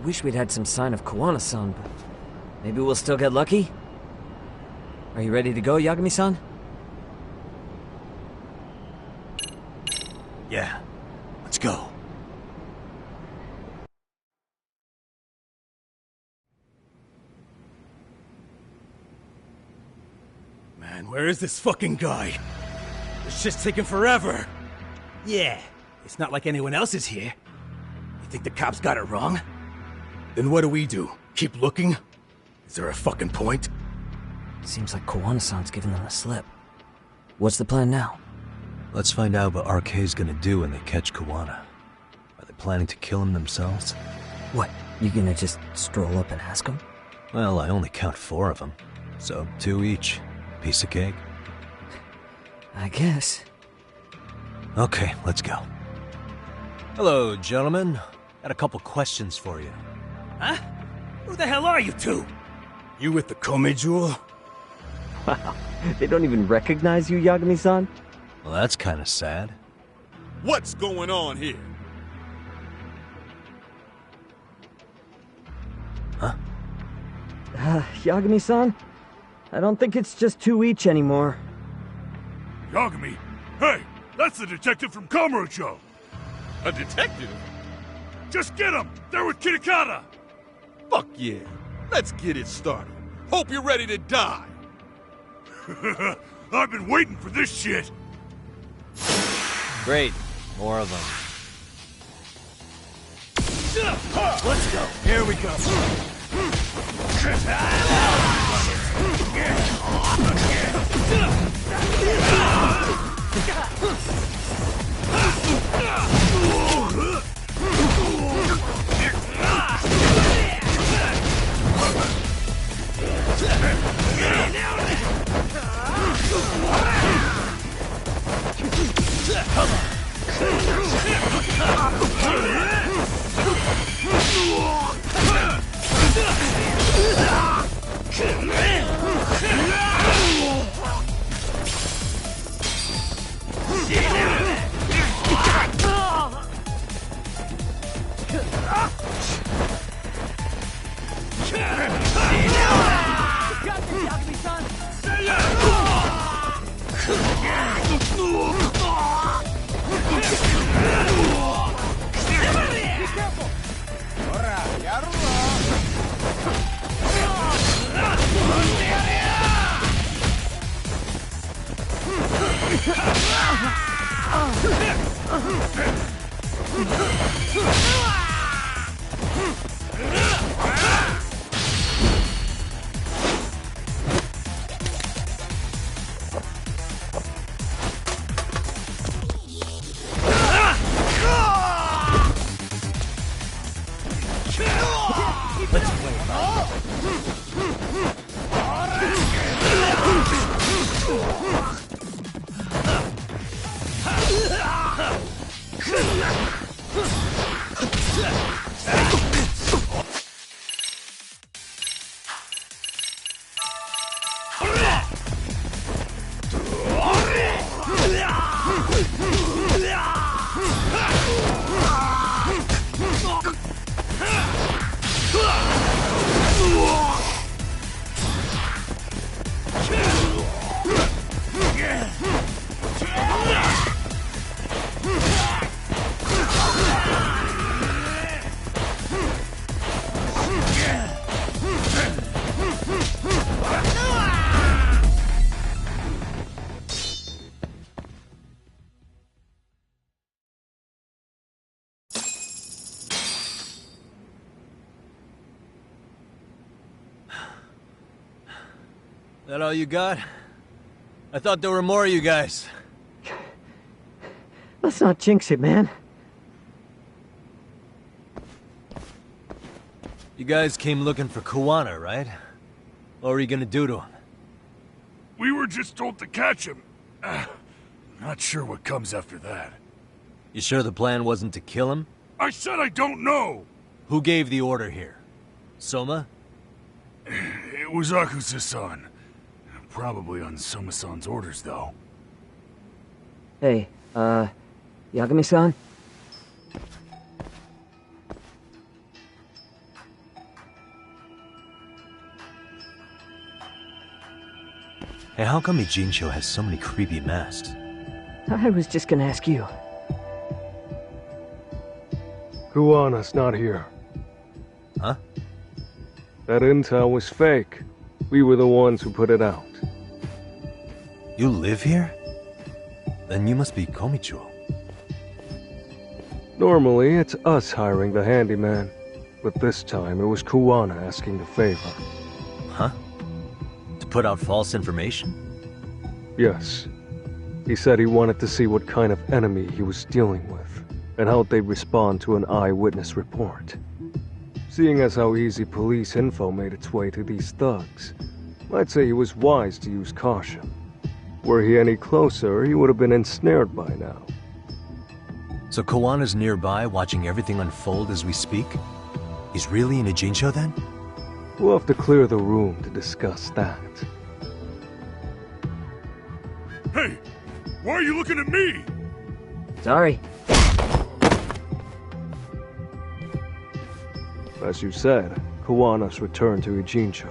wish we'd had some sign of Koana-san, but maybe we'll still get lucky? Are you ready to go, Yagami-san? Yeah, let's go. Man, where is this fucking guy? This shit's taking forever. Yeah, it's not like anyone else is here. You think the cops got it wrong? Then what do? Keep looking? Is there a fucking point? Seems like Koana-san's giving them the slip. What's the plan now? Let's find out what RK's gonna do when they catch Koana. Are they planning to kill him themselves? What, you gonna just stroll up and ask him? Well, I only count 4 of them, so 2 each. Piece of cake. I guess. Okay, let's go. Hello, gentlemen. Got a couple questions for you. Huh? Who the hell are you two? You with the Kome jewel? Wow, they don't even recognize you, Yagami-san? Well, that's kind of sad. What's going on here? Huh? Yagami-san? I don't think it's just 2 each anymore. Yagami! Hey! That's the detective from Kamurocho! A detective? Just get him! They're with Kitakata! Fuck yeah! Let's get it started. Hope you're ready to die! I've been waiting for this shit! Great. More of them. Let's go! Here we go! That all you got? I thought there were more of you guys. Let's not jinx it, man. You guys came looking for Koana, right? What were you gonna do to him? We were just told to catch him. Not sure what comes after that. You sure the plan wasn't to kill him? I said I don't know! Who gave the order here? Soma? It was Akusa-san. Probably on Soma-san's orders, though. Hey, Yagami-san? Hey, how come Ijincho has so many creepy masks? I was just gonna ask you. Kuwana's not here. Huh? That intel was fake. We were the ones who put it out. You live here? Then you must be Komicho. Normally, it's us hiring the handyman. But this time, it was Kuwana asking the favor. Huh? To put out false information? Yes. He said he wanted to see what kind of enemy he was dealing with, and how they'd respond to an eyewitness report. Seeing as how easy police info made its way to these thugs, I'd say he was wise to use caution. Were he any closer, he would have been ensnared by now. So Kawana's nearby, watching everything unfold as we speak? He's really in Ijincho then? We'll have to clear the room to discuss that. Hey, why are you looking at me? Sorry. As you said, Kawana's returned to Ijincho.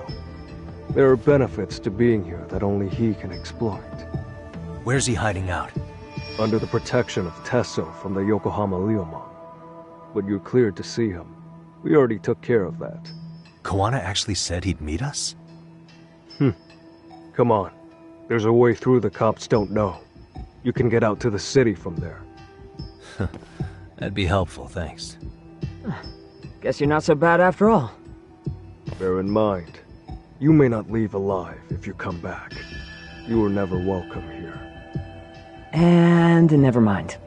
There are benefits to being here that only he can exploit. Where's he hiding out? Under the protection of Tesso from the Yokohama Ryoma. But you're cleared to see him. We already took care of that. Kawana actually said he'd meet us? Come on. There's a way through the cops don't know. You can get out to the city from there. That'd be helpful, thanks. Guess you're not so bad after all. Bear in mind, you may not leave alive if you come back. You were never welcome here. And never mind.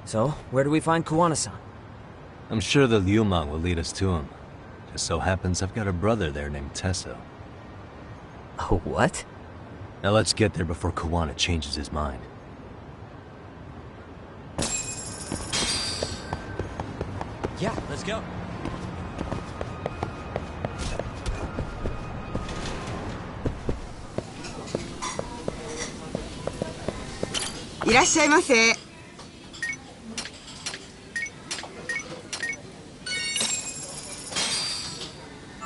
So, where do we find Kuwana-san? I'm sure the Liumang will lead us to him. Just so happens I've got a brother there named Tesso. Oh, what? Now let's get there before Kawana changes his mind. Yeah, let's go.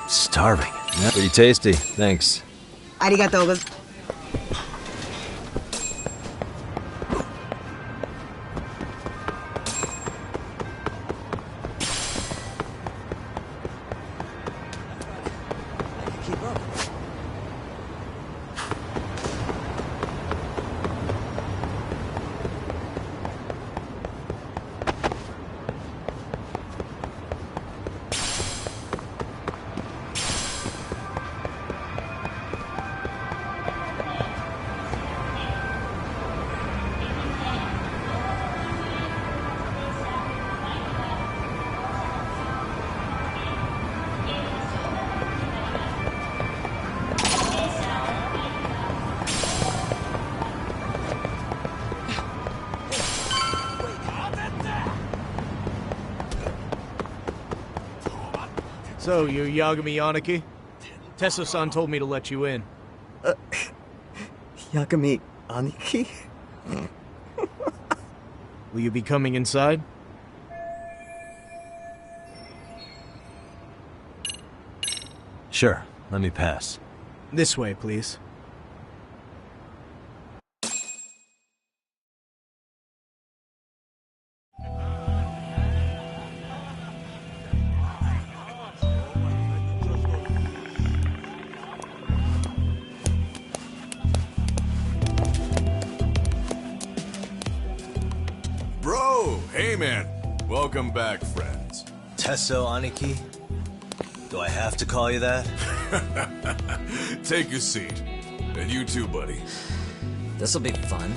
Starving. Yeah, pretty tasty. Thanks. ありがとうございます。So, you're Yagami Yaniki? Tesso-san told me to let you in. Yagami Aniki? Will you be coming inside? Sure, let me pass. This way, please. Bro, hey man. Welcome back, friends. Tesso Aniki? Do I have to call you that? Take your seat. And you too, buddy. This'll be fun.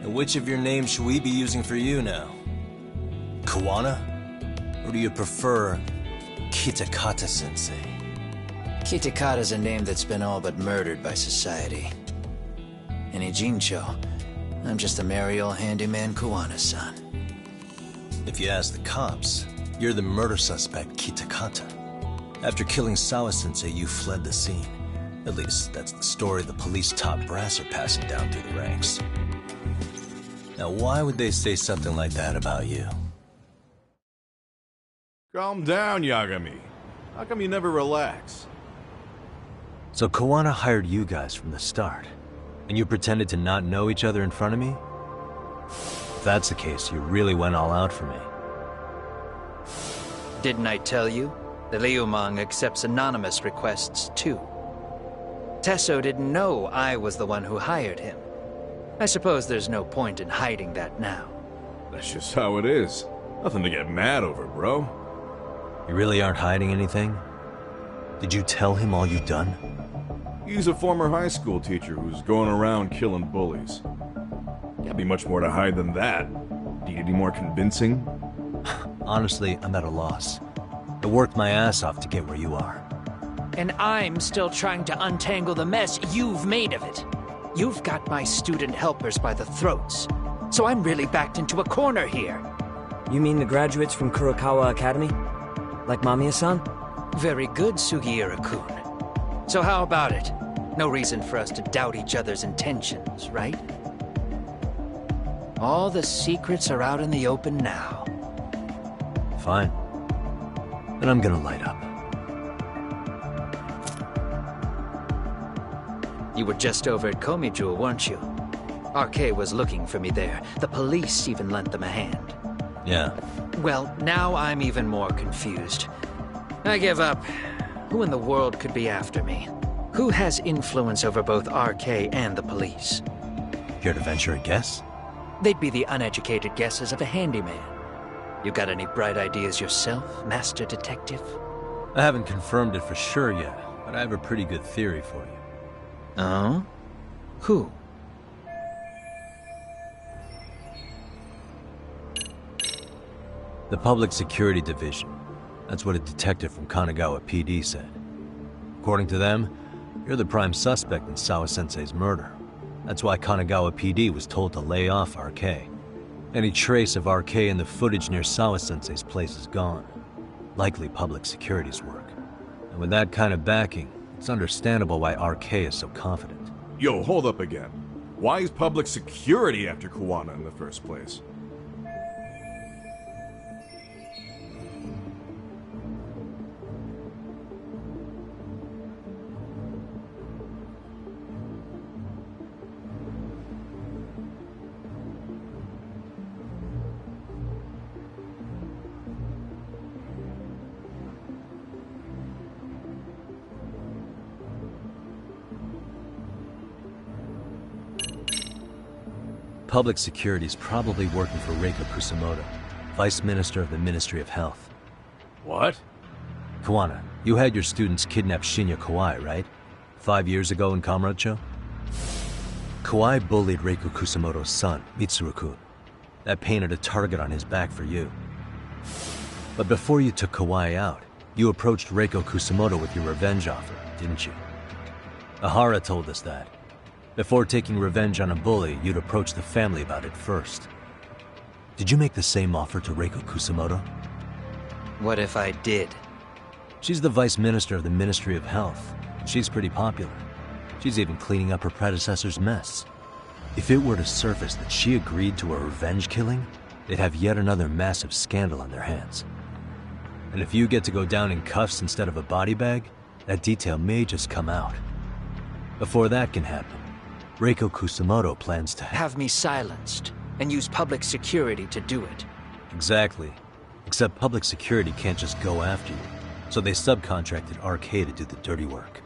And which of your names should we be using for you now? Kawana? Or do you prefer Kitakata-sensei? Kitakata's a name that's been all but murdered by society. In Ijincho, I'm just a merry old handyman Kuwana-san. If you ask the cops, you're the murder suspect Kitakata. After killing Sawa-sensei, you fled the scene. At least, that's the story the police top brass are passing down through the ranks. Now, why would they say something like that about you? Calm down, Yagami. How come you never relax? So Kawana hired you guys from the start, and you pretended to not know each other in front of me? If that's the case, you really went all out for me. Didn't I tell you? The Liumang accepts anonymous requests, too. Tesso didn't know I was the one who hired him. I suppose there's no point in hiding that now. That's just how it is. Nothing to get mad over, bro. You really aren't hiding anything? Did you tell him all you've done? He's a former high school teacher who's going around killing bullies. Can't be much more to hide than that. Need any more convincing? Honestly, I'm at a loss. I worked my ass off to get where you are. And I'm still trying to untangle the mess you've made of it. You've got my student helpers by the throats. So I'm really backed into a corner here. You mean the graduates from Kurokawa Academy? Like Mamiya-san? Very good, Sugiura-kun. So how about it? No reason for us to doubt each other's intentions, right? All the secrets are out in the open now. Fine. Then I'm gonna light up. You were just over at Komijul, weren't you? RK was looking for me there. The police even lent them a hand. Yeah. Well, now I'm even more confused. I give up. Who in the world could be after me? Who has influence over both RK and the police? Care to venture a guess? They'd be the uneducated guesses of a handyman. You got any bright ideas yourself, Master Detective? I haven't confirmed it for sure yet, but I have a pretty good theory for you. Oh? Who? The Public Security Division. That's what a detective from Kanagawa PD said. According to them, you're the prime suspect in Sawa-sensei's murder. That's why Kanagawa PD was told to lay off RK. Any trace of RK in the footage near Sawa-sensei's place is gone. Likely public security's work. And with that kind of backing, it's understandable why RK is so confident. Yo, hold up again. Why is public security after Kawana in the first place? Public security is probably working for Reiko Kusamoto, Vice Minister of the Ministry of Health. What? Kawana, you had your students kidnap Shinya Kawai, right? 5 years ago in Kamurocho? Kawai bullied Reiko Kusamoto's son, Mitsuru-kun. That painted a target on his back for you. But before you took Kawai out, you approached Reiko Kusamoto with your revenge offer, didn't you? Ahara told us that. Before taking revenge on a bully, you'd approach the family about it first. Did you make the same offer to Reiko Kusamoto? What if I did? She's the Vice Minister of the Ministry of Health. She's pretty popular. She's even cleaning up her predecessor's mess. If it were to surface that she agreed to a revenge killing, they'd have yet another massive scandal on their hands. And if you get to go down in cuffs instead of a body bag, that detail may just come out. Before that can happen, Reiko Kusamoto plans to Have me silenced, and use public security to do it. Exactly. Except public security can't just go after you, so they subcontracted RK to do the dirty work.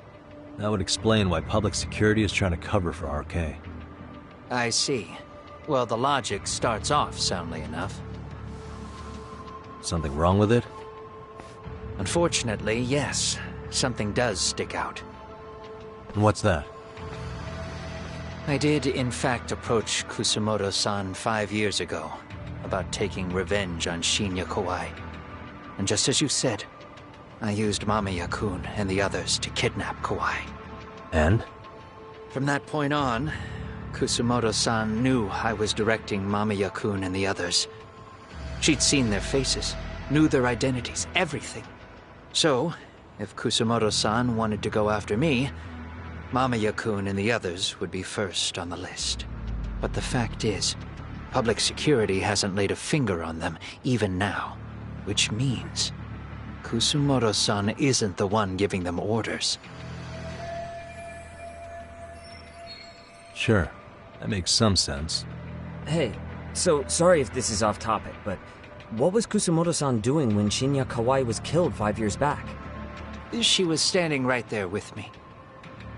That would explain why public security is trying to cover for RK. I see. Well, the logic starts off soundly enough. Something wrong with it? Unfortunately, yes. Something does stick out. And what's that? I did, in fact, approach Kusamoto-san 5 years ago about taking revenge on Shinya Kawai. And just as you said, I used Mamiya-kun and the others to kidnap Kawai. And? From that point on, Kusamoto-san knew I was directing Mamiya-kun and the others. She'd seen their faces, knew their identities, everything. So, If Kusumoto-san wanted to go after me, Mamiya-kun and the others would be first on the list. But the fact is, public security hasn't laid a finger on them, even now. Which means Kusumoto-san isn't the one giving them orders. Sure, that makes some sense. Hey, so sorry if this is off topic, but what was Kusumoto-san doing when Shinya Kawai was killed 5 years back? She was standing right there with me.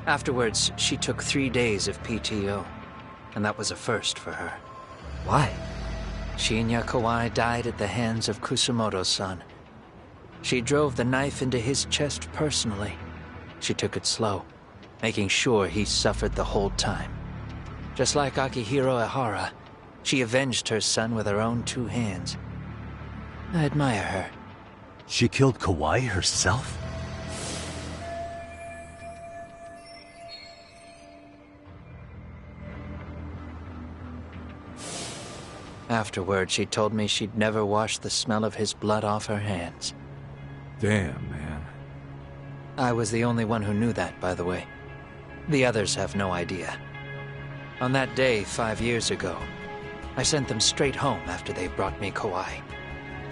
Afterwards, she took 3 days of PTO, and that was a first for her. Why? Shinya Kawai died at the hands of Kusumoto-san. She drove the knife into his chest personally. She took it slow, making sure he suffered the whole time. Just like Akihiro Ehara, she avenged her son with her own 2 hands. I admire her. She killed Kawai herself? Afterward, she told me she'd never wash the smell of his blood off her hands. Damn, man. I was the only one who knew that, by the way. The others have no idea. On that day 5 years ago, I sent them straight home after they brought me Kawai.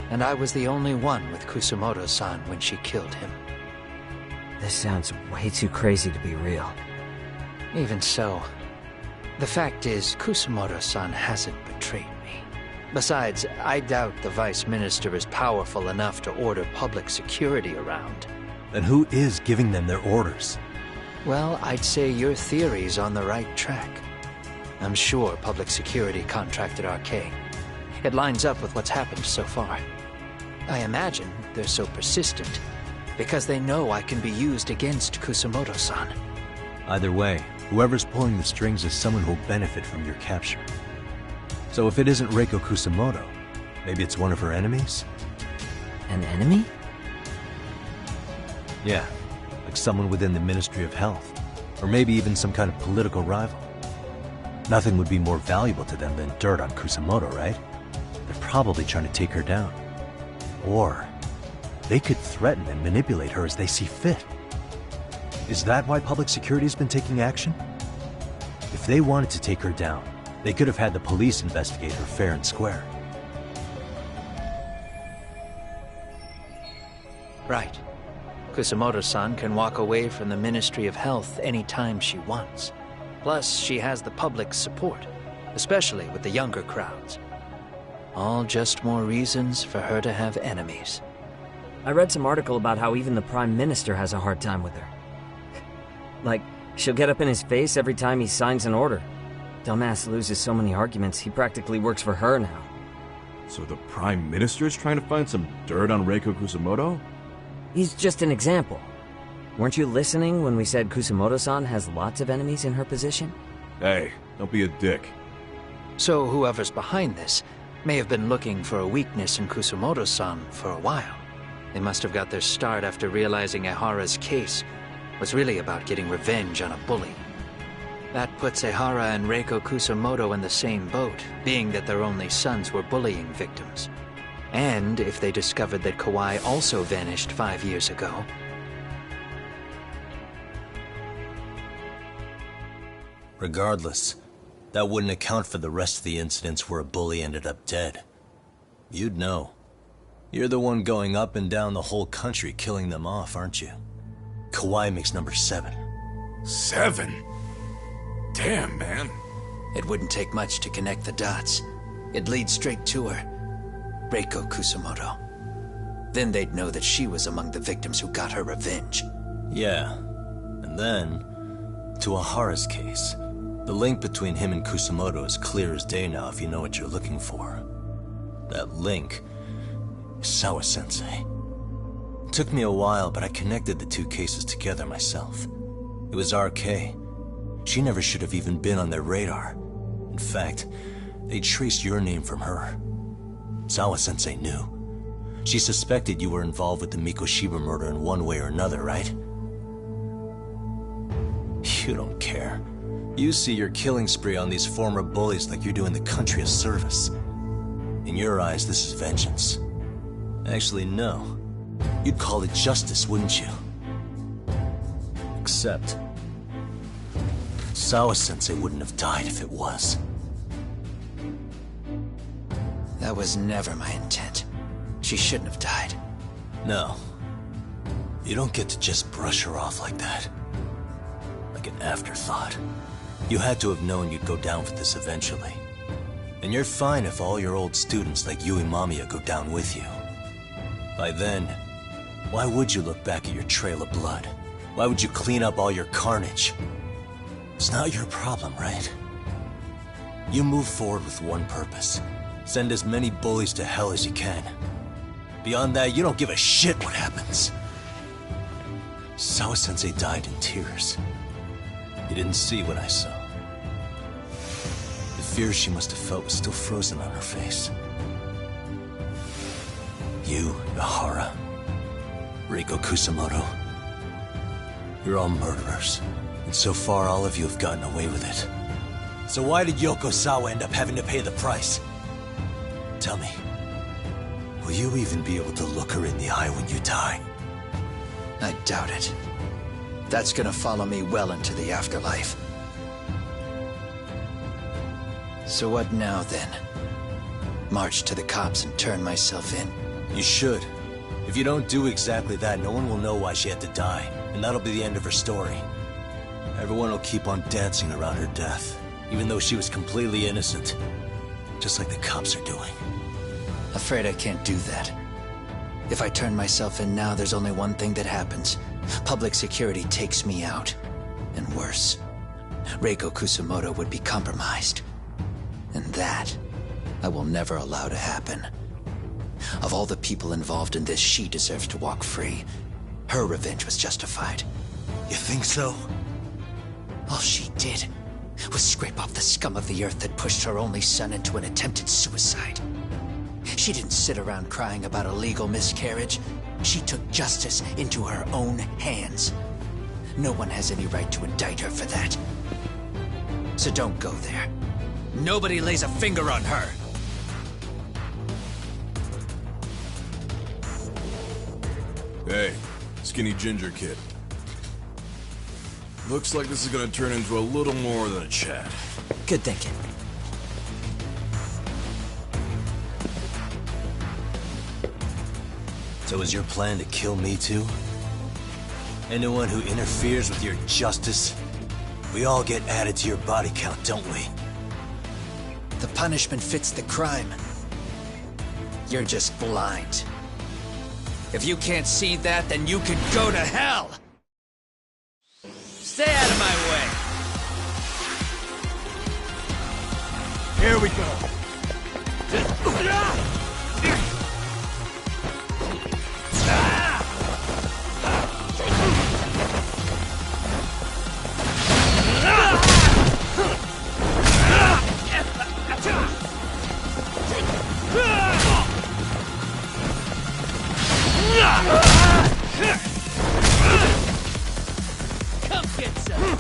And I was the only one with Kusumoto-san when she killed him. This sounds way too crazy to be real. Even so, the fact is, Kusumoto-san hasn't betrayed me. Besides, I doubt the Vice Minister is powerful enough to order public security around. Then who is giving them their orders? Well, I'd say your theory's on the right track. I'm sure public security contracted RK. It lines up with what's happened so far. I imagine they're so persistent because they know I can be used against Kusumoto-san. Either way, whoever's pulling the strings is someone who'll benefit from your capture. So if it isn't Reiko Kusumoto, maybe it's one of her enemies? An enemy? Yeah, like someone within the Ministry of Health, or maybe even some kind of political rival. Nothing would be more valuable to them than dirt on Kusumoto, right? They're probably trying to take her down. Or they could threaten and manipulate her as they see fit. Is that why public security's been taking action? If they wanted to take her down, they could have had the police investigate her fair and square. Right. Kusumoto-san can walk away from the Ministry of Health anytime she wants. Plus, she has the public's support, especially with the younger crowds. All just more reasons for her to have enemies. I read some article about how even the Prime Minister has a hard time with her. Like, she'll get up in his face every time he signs an order. Dumbass loses so many arguments, he practically works for her now. So the Prime Minister's trying to find some dirt on Reiko Kusumoto? He's just an example. Weren't you listening when we said Kusumoto-san has lots of enemies in her position? Hey, don't be a dick. So whoever's behind this may have been looking for a weakness in Kusumoto-san for a while. They must have got their start after realizing Ehara's case was really about getting revenge on a bully. That puts Ehara and Reiko Kusumoto in the same boat, being that their only sons were bullying victims. And if they discovered that Kawai also vanished 5 years ago... Regardless, that wouldn't account for the rest of the incidents where a bully ended up dead. You'd know. You're the one going up and down the whole country killing them off, aren't you? Kawai makes number 7. 7? Damn, man. It wouldn't take much to connect the dots. It'd lead straight to her. Reiko Kusumoto. Then they'd know that she was among the victims who got her revenge. Yeah. And then, to Ehara's case. The link between him and Kusumoto is clear as day now if you know what you're looking for. That link is Sawa-sensei. It took me a while, but I connected the 2 cases together myself. It was RK. She never should have even been on their radar. In fact, they traced your name from her. Sawa-sensei knew. She suspected you were involved with the Mikoshiba murder in one way or another, right? You don't care. You see your killing spree on these former bullies like you're doing the country a service. In your eyes, this is vengeance. Actually, no. You'd call it justice, wouldn't you? Except... Sawa-sensei wouldn't have died if it was. That was never my intent. She shouldn't have died. No. You don't get to just brush her off like that. Like an afterthought. You had to have known you'd go down for this eventually. And you're fine if all your old students like Yui Mamiya go down with you. By then, why would you look back at your trail of blood? Why would you clean up all your carnage? It's not your problem, right? You move forward with one purpose. Send as many bullies to hell as you can. Beyond that, you don't give a shit what happens. Sawa-sensei died in tears. You didn't see what I saw. The fear she must have felt was still frozen on her face. You, Yahara, Reiko Kusamoto, you're all murderers. And so far, all of you have gotten away with it. So why did Yoko Sawa end up having to pay the price? Tell me, will you even be able to look her in the eye when you die? I doubt it. That's gonna follow me well into the afterlife. So what now, then? March to the cops and turn myself in? You should. If you don't do exactly that, no one will know why she had to die, and that'll be the end of her story. Everyone will keep on dancing around her death, even though she was completely innocent. Just like the cops are doing. Afraid I can't do that. If I turn myself in now, there's only one thing that happens. Public security takes me out. And worse, Reiko Kusamoto would be compromised. And that, I will never allow to happen. Of all the people involved in this, she deserves to walk free. Her revenge was justified. You think so? All she did was scrape off the scum of the earth that pushed her only son into an attempted suicide. She didn't sit around crying about a legal miscarriage. She took justice into her own hands. No one has any right to indict her for that. So don't go there. Nobody lays a finger on her. Hey, skinny ginger kid. Looks like this is gonna turn into a little more than a chat. Good thinking. So is your plan to kill me too? Anyone who interferes with your justice? We all get added to your body count, don't we? The punishment fits the crime. You're just blind. If you can't see that, then you can go to hell! Stay out of my way! Here we go. Come get some!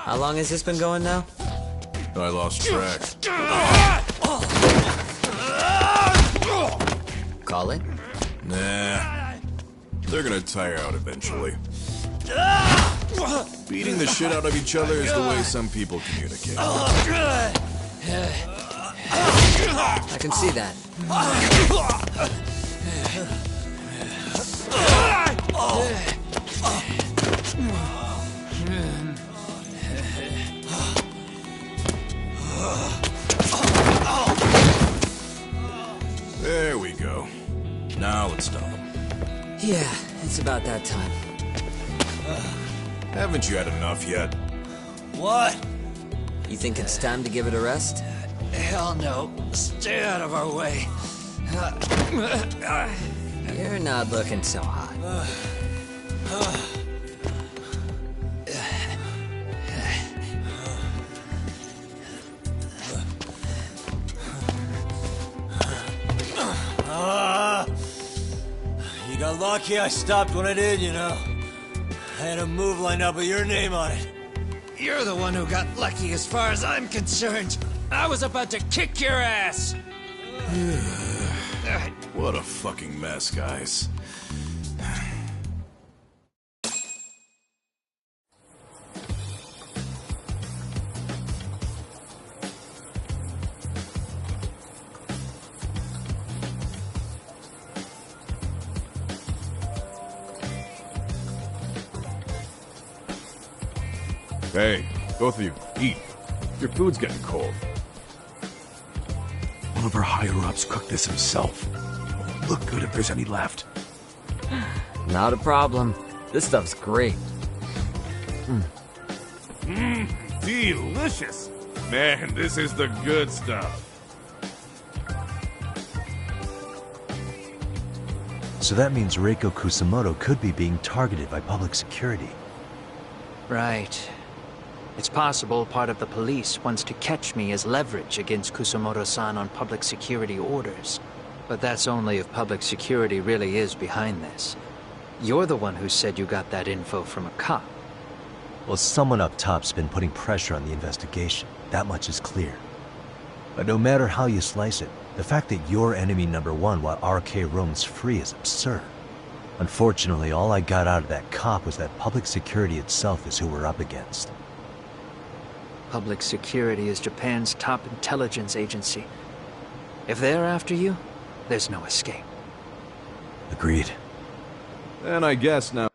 How long has this been going now? I lost track. Call it? Nah. They're gonna tire out eventually. Beating the shit out of each other is the way some people communicate. I can see that. There we go. Now let's stop him. Yeah, it's about that time. Haven't you had enough yet? What? You think it's time to give it a rest? Hell no. Stay out of our way. You're not looking so hot. You got lucky I stopped when I did, you know. I had a move lined up with your name on it. You're the one who got lucky as far as I'm concerned. I was about to kick your ass. What a fucking mess, guys. Hey, both of you, eat. Your food's getting cold. One of our higher-ups cooked this himself. It'll look good if there's any left. Not a problem. This stuff's great. Delicious! Man, this is the good stuff. So that means Reiko Kusamoto could be being targeted by public security. Right. It's possible part of the police wants to catch me as leverage against Kusamoto-san on public security orders. But that's only if public security really is behind this. You're the one who said you got that info from a cop. Well, someone up top's been putting pressure on the investigation. That much is clear. But no matter how you slice it, the fact that you're enemy number one while RK roams free is absurd. Unfortunately, all I got out of that cop was that public security itself is who we're up against. Public security is Japan's top intelligence agency. If they're after you, there's no escape. Agreed. And I guess now...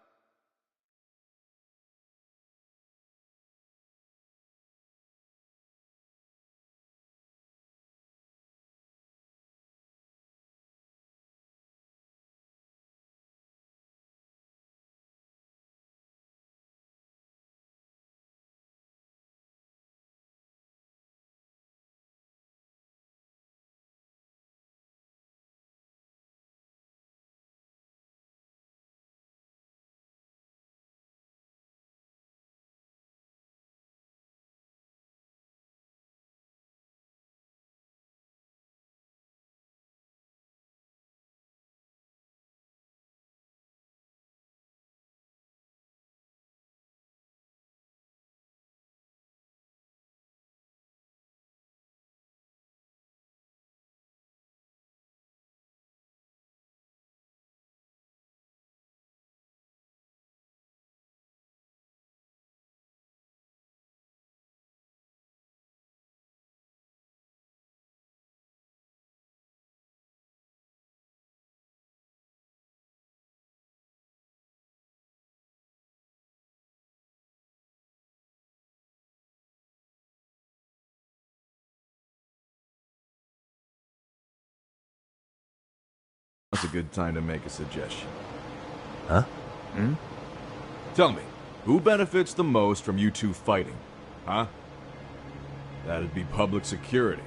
That's a good time to make a suggestion. Huh? Tell me, who benefits the most from you two fighting? Huh? That'd be public security.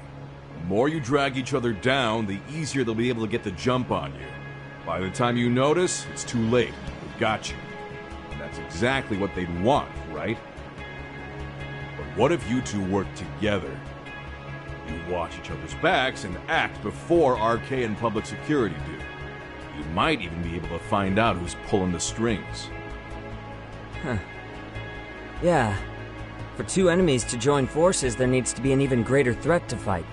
The more you drag each other down, the easier they'll be able to get the jump on you. By the time you notice, it's too late. They've got you. And that's exactly what they'd want, right? But what if you two work together? You watch each other's backs and act before RK and public security do. You might even be able to find out who's pulling the strings. Huh. Yeah. For two enemies to join forces, there needs to be an even greater threat to fight.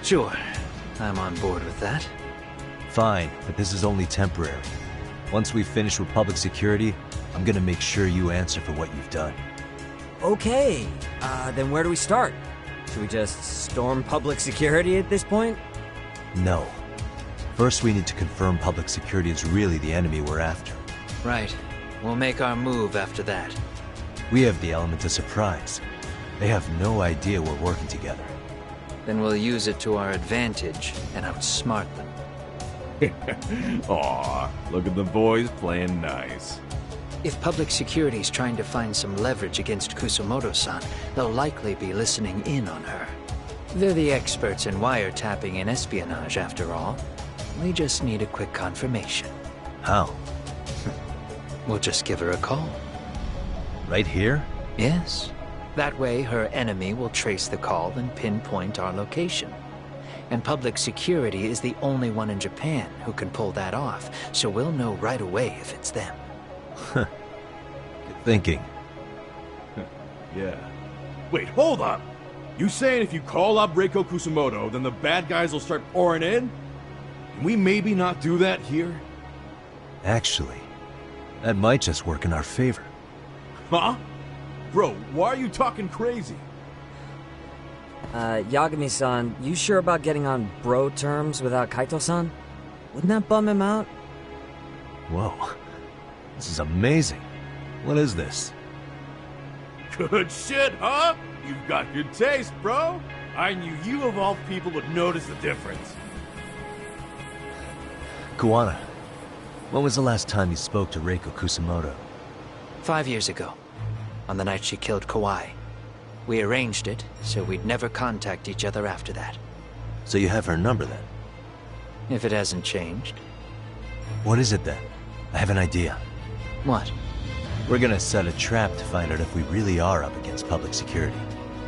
Sure. I'm on board with that. Fine, but this is only temporary. Once we finish with public security, I'm gonna make sure you answer for what you've done. Okay. Then where do we start? Should we just storm public security at this point? No. First, we need to confirm public security is really the enemy we're after. Right. We'll make our move after that. We have the element of surprise. They have no idea we're working together. Then we'll use it to our advantage and outsmart them. Aw, look at the boys playing nice. If public security's trying to find some leverage against Kusumoto-san, they'll likely be listening in on her. They're the experts in wiretapping and espionage, after all. We just need a quick confirmation. How? We'll just give her a call. Right here? Yes. That way, her enemy will trace the call and pinpoint our location. And public security is the only one in Japan who can pull that off, so we'll know right away if it's them. Good thinking. Yeah. Wait, hold up! You saying if you call up Reiko Kusumoto, then the bad guys will start pouring in? Can we maybe not do that here? Actually, that might just work in our favor. Huh? Bro, why are you talking crazy? Yagami-san, you sure about getting on bro terms without Kaito-san? Wouldn't that bum him out? Whoa. This is amazing. What is this? Good shit, huh? You've got good taste, bro. I knew you of all people would notice the difference. Kuwana, when was the last time you spoke to Reiko Kusumoto? 5 years ago, on the night she killed Kawai. We arranged it, so we'd never contact each other after that. So you have her number then? If it hasn't changed. What is it then? I have an idea. What? We're gonna set a trap to find out if we really are up against public security.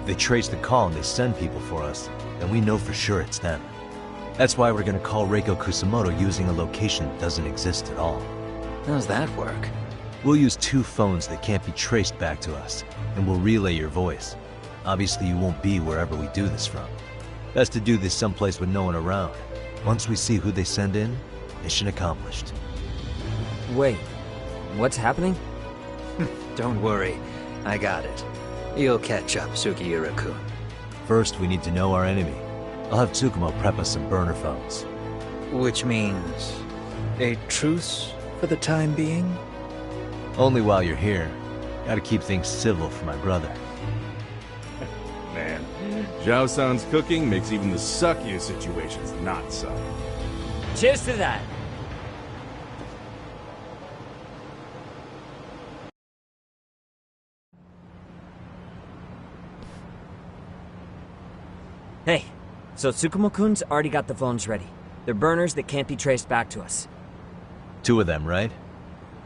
If they trace the call and they send people for us, then we know for sure it's them. That's why we're gonna call Reiko Kusumoto using a location that doesn't exist at all. How's that work? We'll use 2 phones that can't be traced back to us, and we'll relay your voice. Obviously, you won't be wherever we do this from. Best to do this someplace with no one around. Once we see who they send in, mission accomplished. Wait, what's happening? Don't worry, I got it. You'll catch up, Sugiura-kun. First, we need to know our enemy. I'll have Tsukumo prep us some burner phones. Which means a truce for the time being? Only while you're here. Gotta keep things civil for my brother. Man, Zhao-san's cooking makes even the suckiest situations not suck. Cheers to that! Hey, so Tsukumo-kun's already got the phones ready. They're burners that can't be traced back to us. 2 of them, right?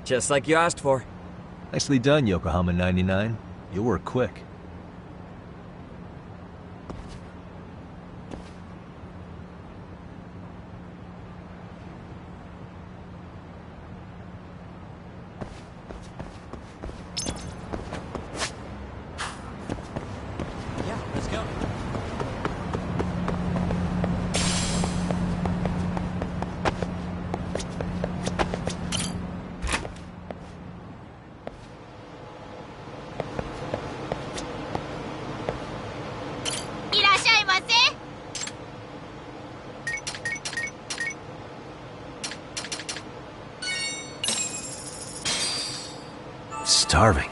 Just like you asked for. Nicely done, Yokohama 99. You'll work quick. Yeah, let's go. Starving.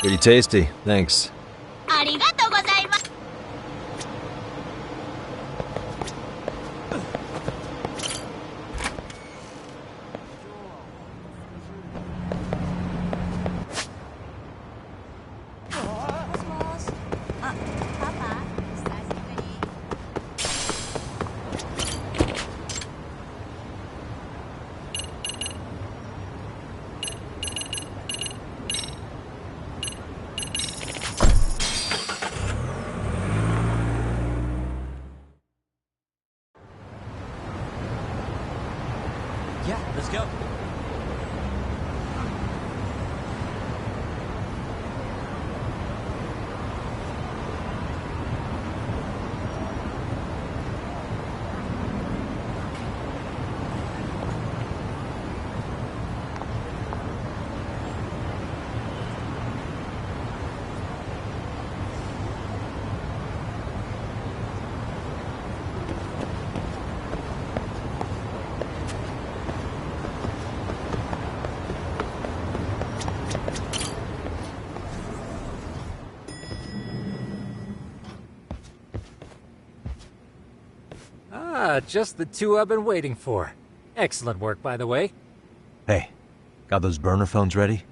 Pretty tasty, thanks. ありがとうございます。Yeah, let's go. Just the two I've been waiting for. Excellent work, by the way. Hey, got those burner phones ready?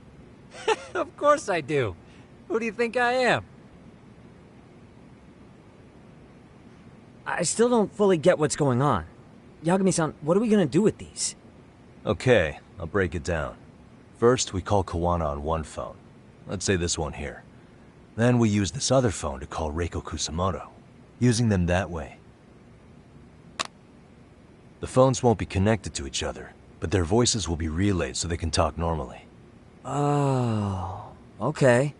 Of course I do. Who do you think I am? I still don't fully get what's going on. Yagami-san, what are we gonna do with these? Okay, I'll break it down. First, we call Kawana on one phone. Let's say this one here. Then we use this other phone to call Reiko Kusamoto, using them that way. The phones won't be connected to each other, but their voices will be relayed so they can talk normally. Oh, okay.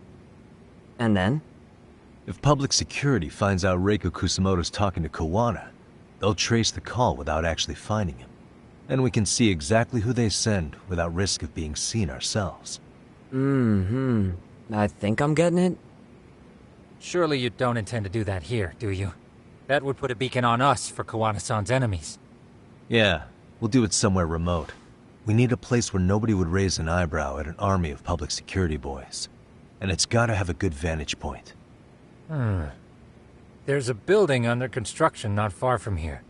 And then? If public security finds out Reiko Kusamoto's talking to Kawana, they'll trace the call without actually finding him. And we can see exactly who they send without risk of being seen ourselves. I think I'm getting it. Surely you don't intend to do that here, do you? That would put a beacon on us for Kawana-san's enemies. Yeah, we'll do it somewhere remote. We need a place where nobody would raise an eyebrow at an army of public security boys. And it's gotta have a good vantage point. There's a building under construction not far from here.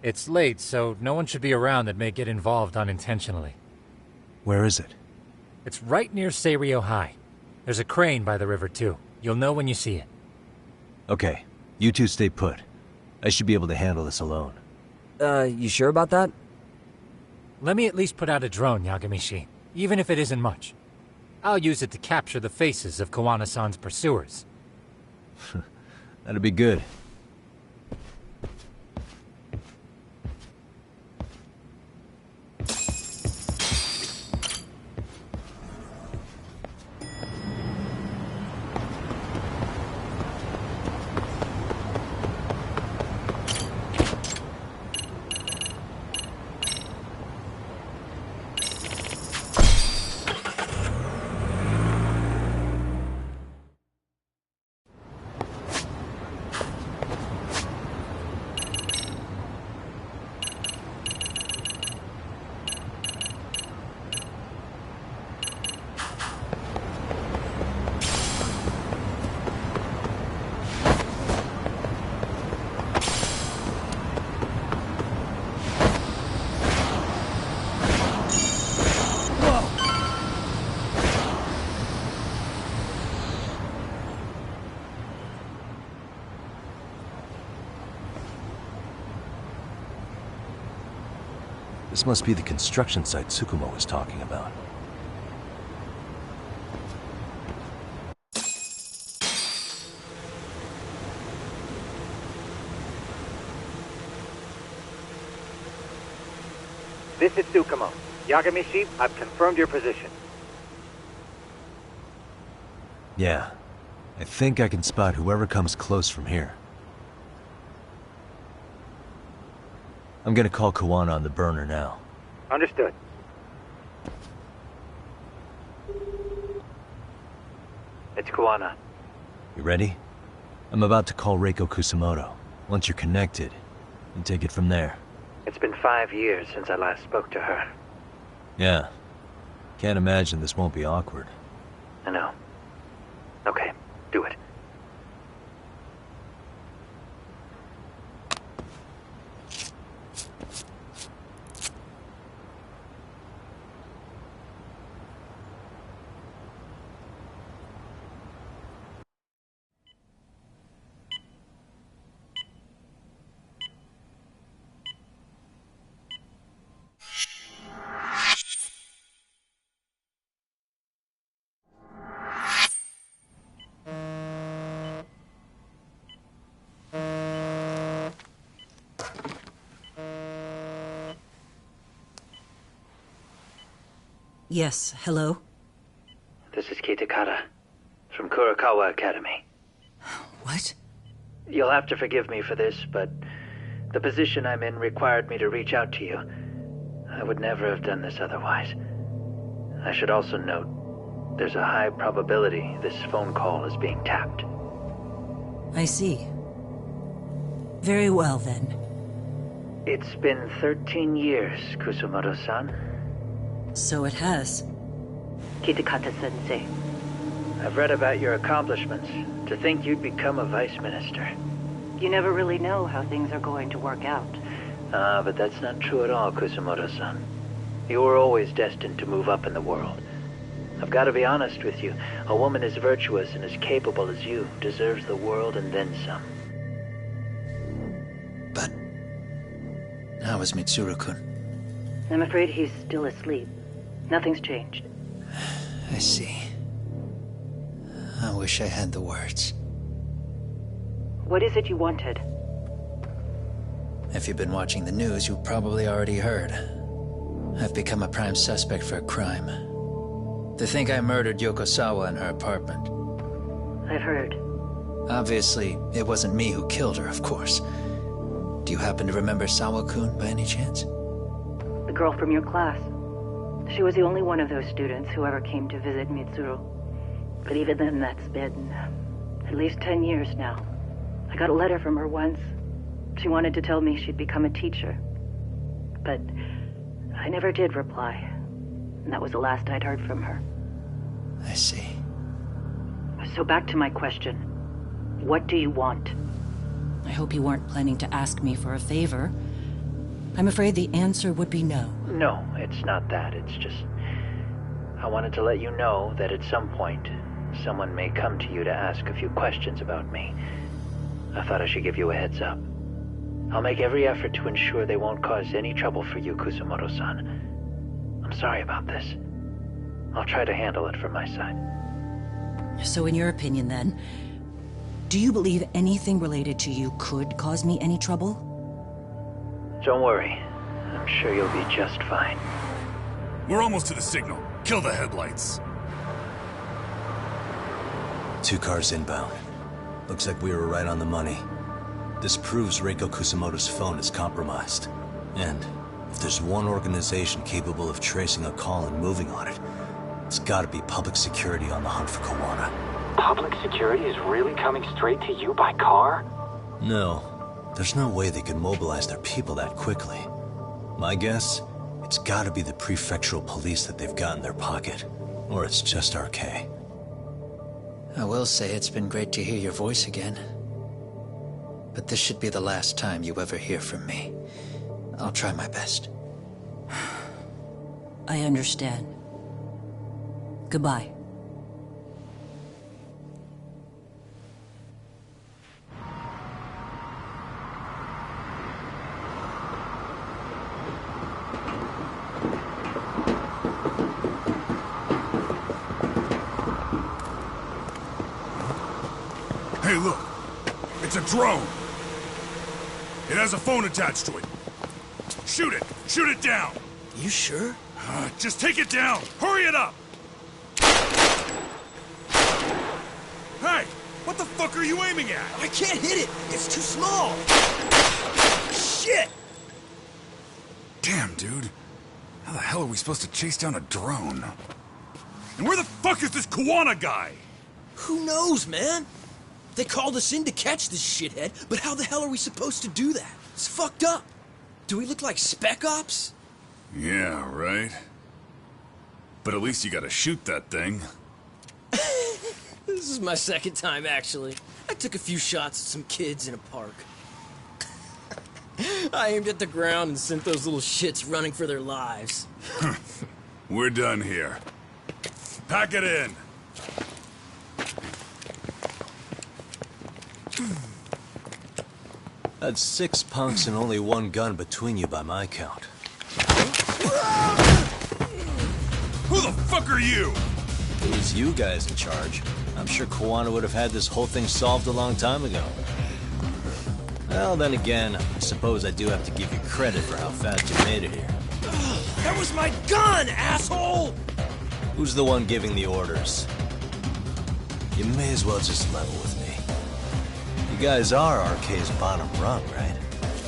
It's late, so no one should be around that may get involved unintentionally. Where is it? It's right near Seirio High. There's a crane by the river, too. You'll know when you see it. Okay, you two stay put. I should be able to handle this alone. You sure about that? Let me at least put out a drone, Yagami-shi, even if it isn't much. I'll use it to capture the faces of Kawana-san's pursuers. That'd be good. This must be the construction site Tsukumo was talking about. This is Tsukumo. Yagami-shi, I've confirmed your position. Yeah. I think I can spot whoever comes close from here. I'm gonna call Kawana on the burner now. Understood. It's Kawana. You ready? I'm about to call Reiko Kusamoto. Once you're connected, you take it from there. It's been 5 years since I last spoke to her. Yeah. Can't imagine this won't be awkward. I know. do it. Yes, hello? This is Kitakata, from Kurakawa Academy. What? You'll have to forgive me for this, but the position I'm in required me to reach out to you. I would never have done this otherwise. I should also note, there's a high probability this phone call is being tapped. I see. Very well, then. It's been 13 years, Kusumoto-san. So it has. Kitakata-sensei. I've read about your accomplishments. To think you'd become a vice minister. You never really know how things are going to work out. But that's not true at all, Kusumoto-san. You were always destined to move up in the world. I've got to be honest with you. A woman as virtuous and as capable as you deserves the world and then some. But how is Mitsuru-kun? I'm afraid he's still asleep. Nothing's changed. I see. I wish I had the words. What is it you wanted? If you've been watching the news, you've probably already heard. I've become a prime suspect for a crime. They think I murdered Yokosawa in her apartment. I've heard. Obviously, it wasn't me who killed her, of course. Do you happen to remember Sawa-kun by any chance? The girl from your class. She was the only one of those students who ever came to visit Mitsuru. But even then, that's been at least 10 years now. I got a letter from her once. She wanted to tell me she'd become a teacher. But I never did reply. And that was the last I'd heard from her. I see. So back to my question. What do you want? I hope you weren't planning to ask me for a favor. I'm afraid the answer would be no. No, it's not that. It's just... I wanted to let you know that at some point, someone may come to you to ask a few questions about me. I thought I should give you a heads up. I'll make every effort to ensure they won't cause any trouble for you, Kusumoto-san. I'm sorry about this. I'll try to handle it from my side. So in your opinion, then, do you believe anything related to you could cause me any trouble? Don't worry. I'm sure you'll be just fine. We're almost to the signal. Kill the headlights. 2 cars inbound. Looks like we were right on the money. This proves Reiko Kusumoto's phone is compromised. And if there's one organization capable of tracing a call and moving on it, it's gotta be public security on the hunt for Kawana. Public security is really coming straight to you by car? No. There's no way they could mobilize their people that quickly. My guess, it's gotta be the prefectural police that they've got in their pocket. Or it's just RK. I will say it's been great to hear your voice again. But this should be the last time you ever hear from me. I'll try my best. I understand. Goodbye. Hey, look. It's a drone. It has a phone attached to it. Shoot it! Shoot it down! You sure? Just take it down! Hurry it up! Hey! What the fuck are you aiming at? I can't hit it! It's too small! Shit! Damn, dude. How the hell are we supposed to chase down a drone? And where the fuck is this Kawana guy? Who knows, man? They called us in to catch this shithead, but how the hell are we supposed to do that? It's fucked up. Do we look like spec ops? Yeah, right. But at least you gotta shoot that thing. This is my second time, actually. I took a few shots at some kids in a park. I aimed at the ground and sent those little shits running for their lives. We're done here. Pack it in. That's 6 punks and only 1 gun between you by my count. Who the fuck are you? It was you guys in charge. I'm sure Kawana would have had this whole thing solved a long time ago. Well, then again, I suppose I do have to give you credit for how fast you made it here. That was my gun, asshole! Who's the one giving the orders? You may as well just level with me. You guys are RK's bottom rung, right?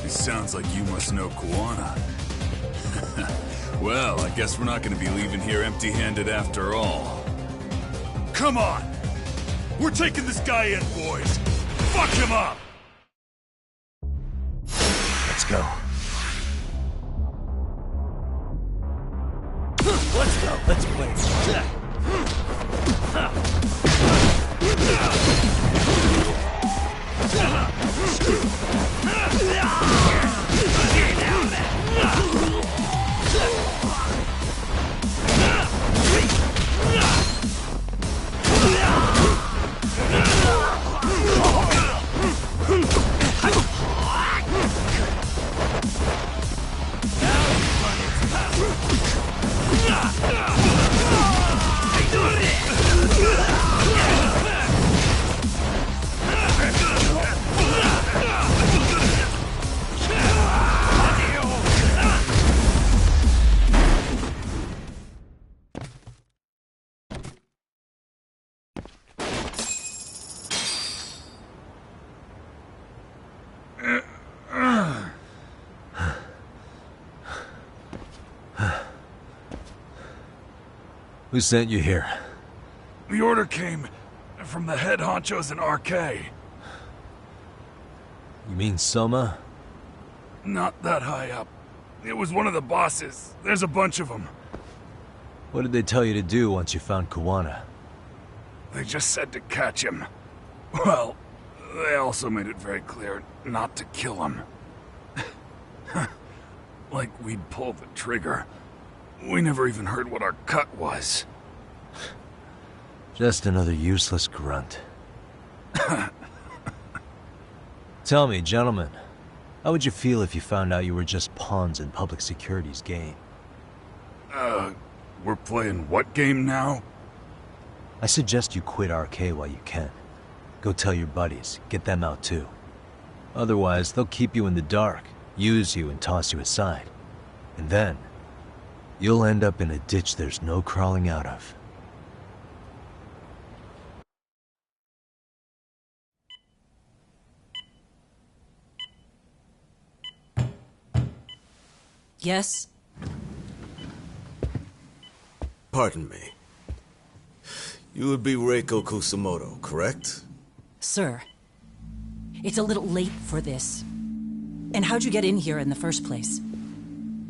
It sounds like you must know Kawana. Well, I guess we're not gonna be leaving here empty-handed after all. Come on! We're taking this guy in, boys! Fuck him up! Let's go. Let's go. Let's play. Who sent you here? The order came from the head honchos in RK. You mean Soma? Not that high up. It was one of the bosses. There's a bunch of them. What did they tell you to do once you found Kawana? They just said to catch him. Well, they also made it very clear not to kill him. Like we'd pull the trigger. We never even heard what our cut was. Just another useless grunt. Tell me, gentlemen, how would you feel if you found out you were just pawns in public security's game? We're playing what game now? I suggest you quit RK while you can. Go tell your buddies, get them out too. Otherwise, they'll keep you in the dark, use you and toss you aside. And then, you'll end up in a ditch there's no crawling out of. Yes? Pardon me. You would be Reiko Kusamoto, correct? Sir, it's a little late for this. And how'd you get in here in the first place?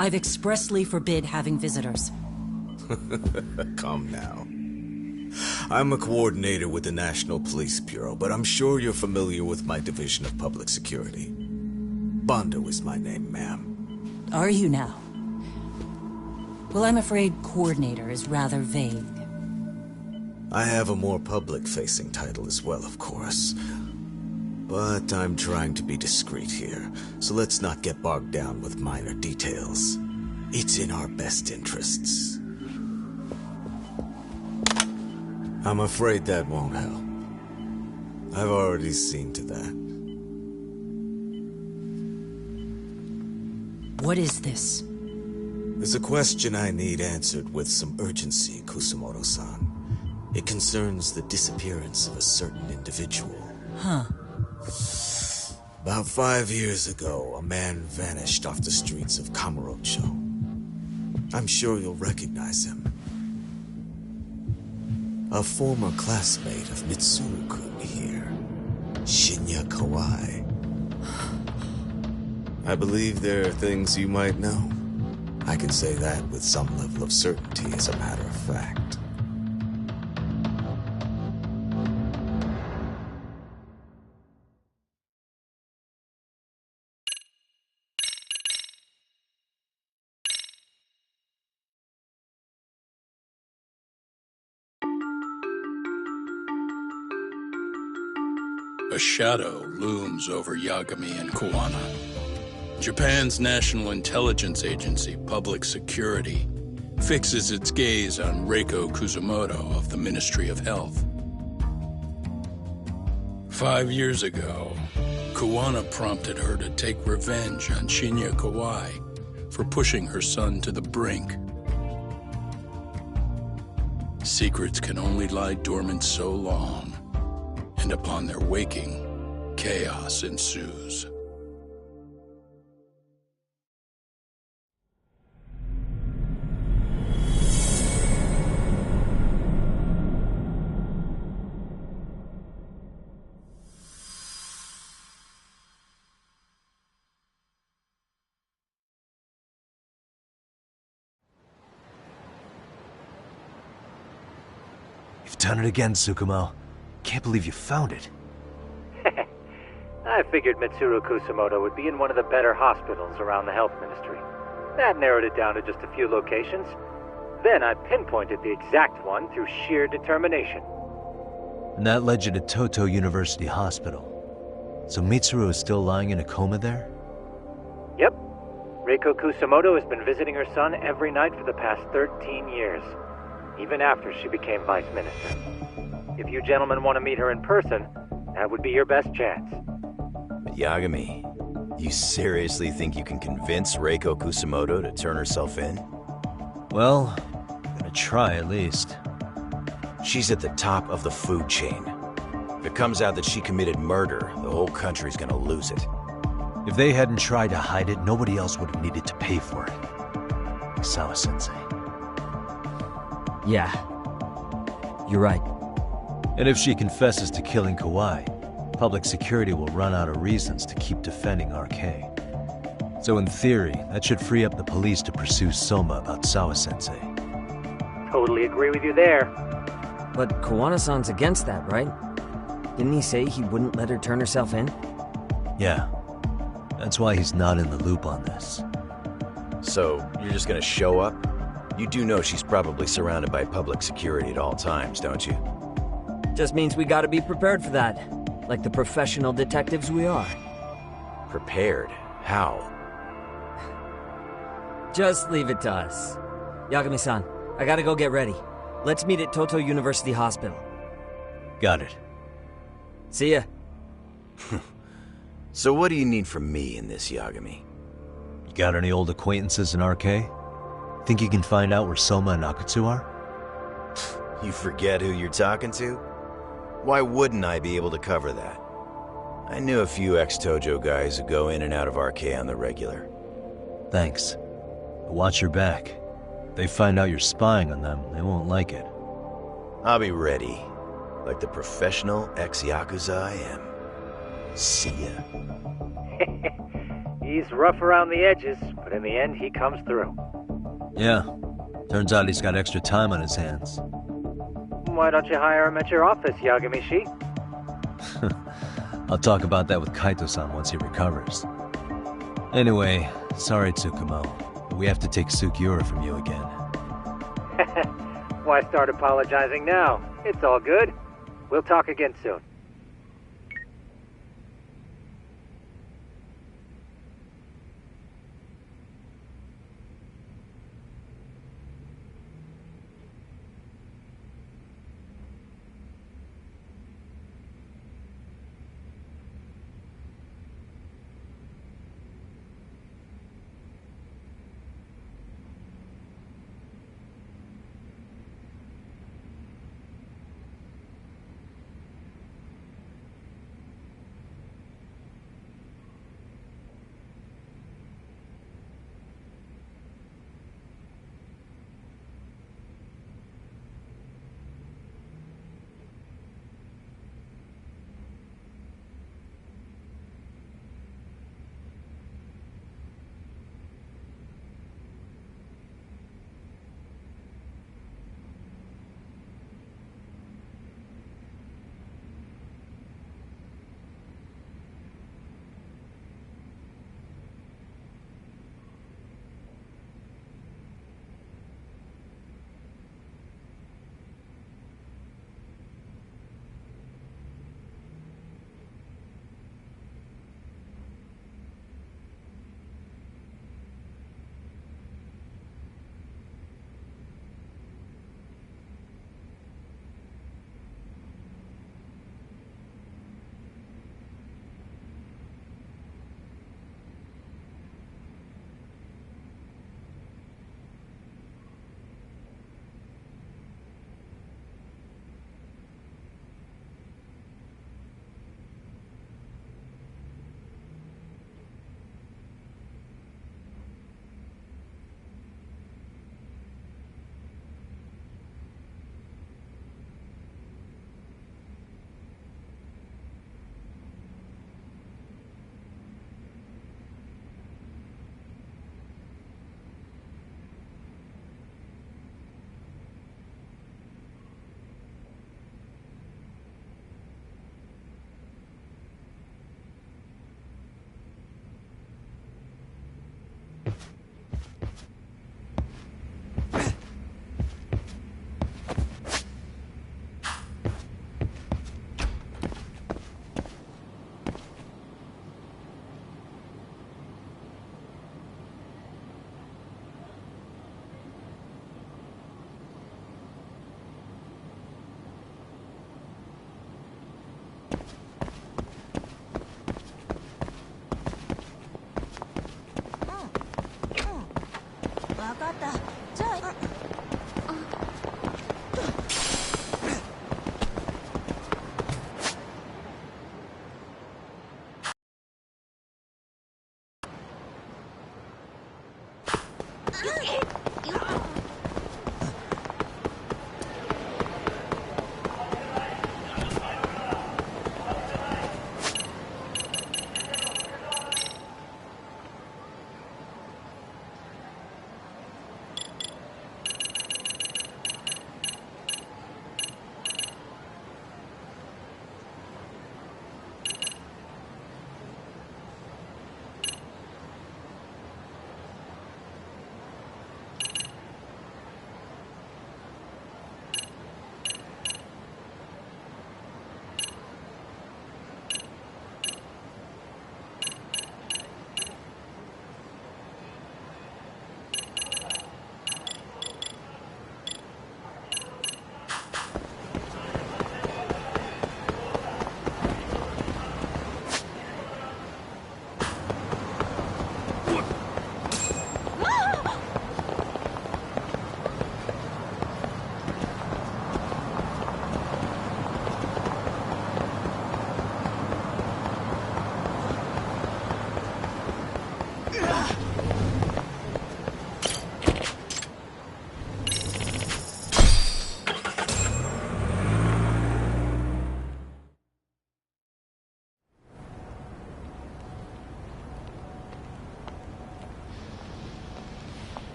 I've expressly forbid having visitors. Come now. I'm a coordinator with the National Police Bureau, but I'm sure you're familiar with my Division of Public Security. Bondo is my name, ma'am. Are you now? Well, I'm afraid coordinator is rather vague. I have a more public-facing title as well, of course. But I'm trying to be discreet here, so let's not get bogged down with minor details. It's in our best interests. I'm afraid that won't help. I've already seen to that. What is this? There's a question I need answered with some urgency, Kusamoto-san. It concerns the disappearance of a certain individual. Huh. About 5 years ago, a man vanished off the streets of Kamurocho. I'm sure you'll recognize him. A former classmate of Mitsuru-kun here, Shinya Kawai. I believe there are things you might know. I can say that with some level of certainty, as a matter of fact. A shadow looms over Yagami and Kuwana. Japan's National Intelligence Agency, Public Security, fixes its gaze on Reiko Kusumoto of the Ministry of Health. 5 years ago, Kuwana prompted her to take revenge on Shinya Kawai for pushing her son to the brink. Secrets can only lie dormant so long, and upon their waking, chaos ensues. You've done it again, Tsukumo. Can't believe you found it. I figured Mitsuru Kusumoto would be in one of the better hospitals around the health ministry. That narrowed it down to just a few locations. Then I pinpointed the exact one through sheer determination. And that led you to Toto University Hospital. So Mitsuru is still lying in a coma there? Yep. Reiko Kusumoto has been visiting her son every night for the past 13 years. Even after she became vice minister. If you gentlemen want to meet her in person, that would be your best chance. Yagami, you seriously think you can convince Reiko Kusumoto to turn herself in? Well, I'm gonna try at least. She's at the top of the food chain. If it comes out that she committed murder, the whole country's gonna lose it. If they hadn't tried to hide it, nobody else would have needed to pay for it. Like Sawa-sensei. Yeah. You're right. And if she confesses to killing Kawai, public security will run out of reasons to keep defending RK. So in theory, that should free up the police to pursue Soma about Sawa-sensei. Totally agree with you there. But Kuwana-san's against that, right? Didn't he say he wouldn't let her turn herself in? Yeah. That's why he's not in the loop on this. So, you're just gonna show up? You do know she's probably surrounded by public security at all times, don't you? Just means we gotta be prepared for that. Like the professional detectives we are. Prepared? How? Just leave it to us. Yagami-san, I gotta go get ready. Let's meet at Toto University Hospital. Got it. See ya. So what do you need from me in this, Yagami? You got any old acquaintances in RK? Think you can find out where Soma and Akutsu are? You forget who you're talking to? Why wouldn't I be able to cover that? I knew a few ex-Tojo guys who go in and out of RK on the regular. Thanks. But watch your back. If they find out you're spying on them, they won't like it. I'll be ready. Like the professional ex-Yakuza I am. See ya. He's rough around the edges, but in the end he comes through. Yeah. Turns out he's got extra time on his hands. Why don't you hire him at your office, Yagami-shi? I'll talk about that with Kaito-san once he recovers. Anyway, sorry Tsukumo, but we have to take Sukiura from you again. Why start apologizing now? It's all good. We'll talk again soon.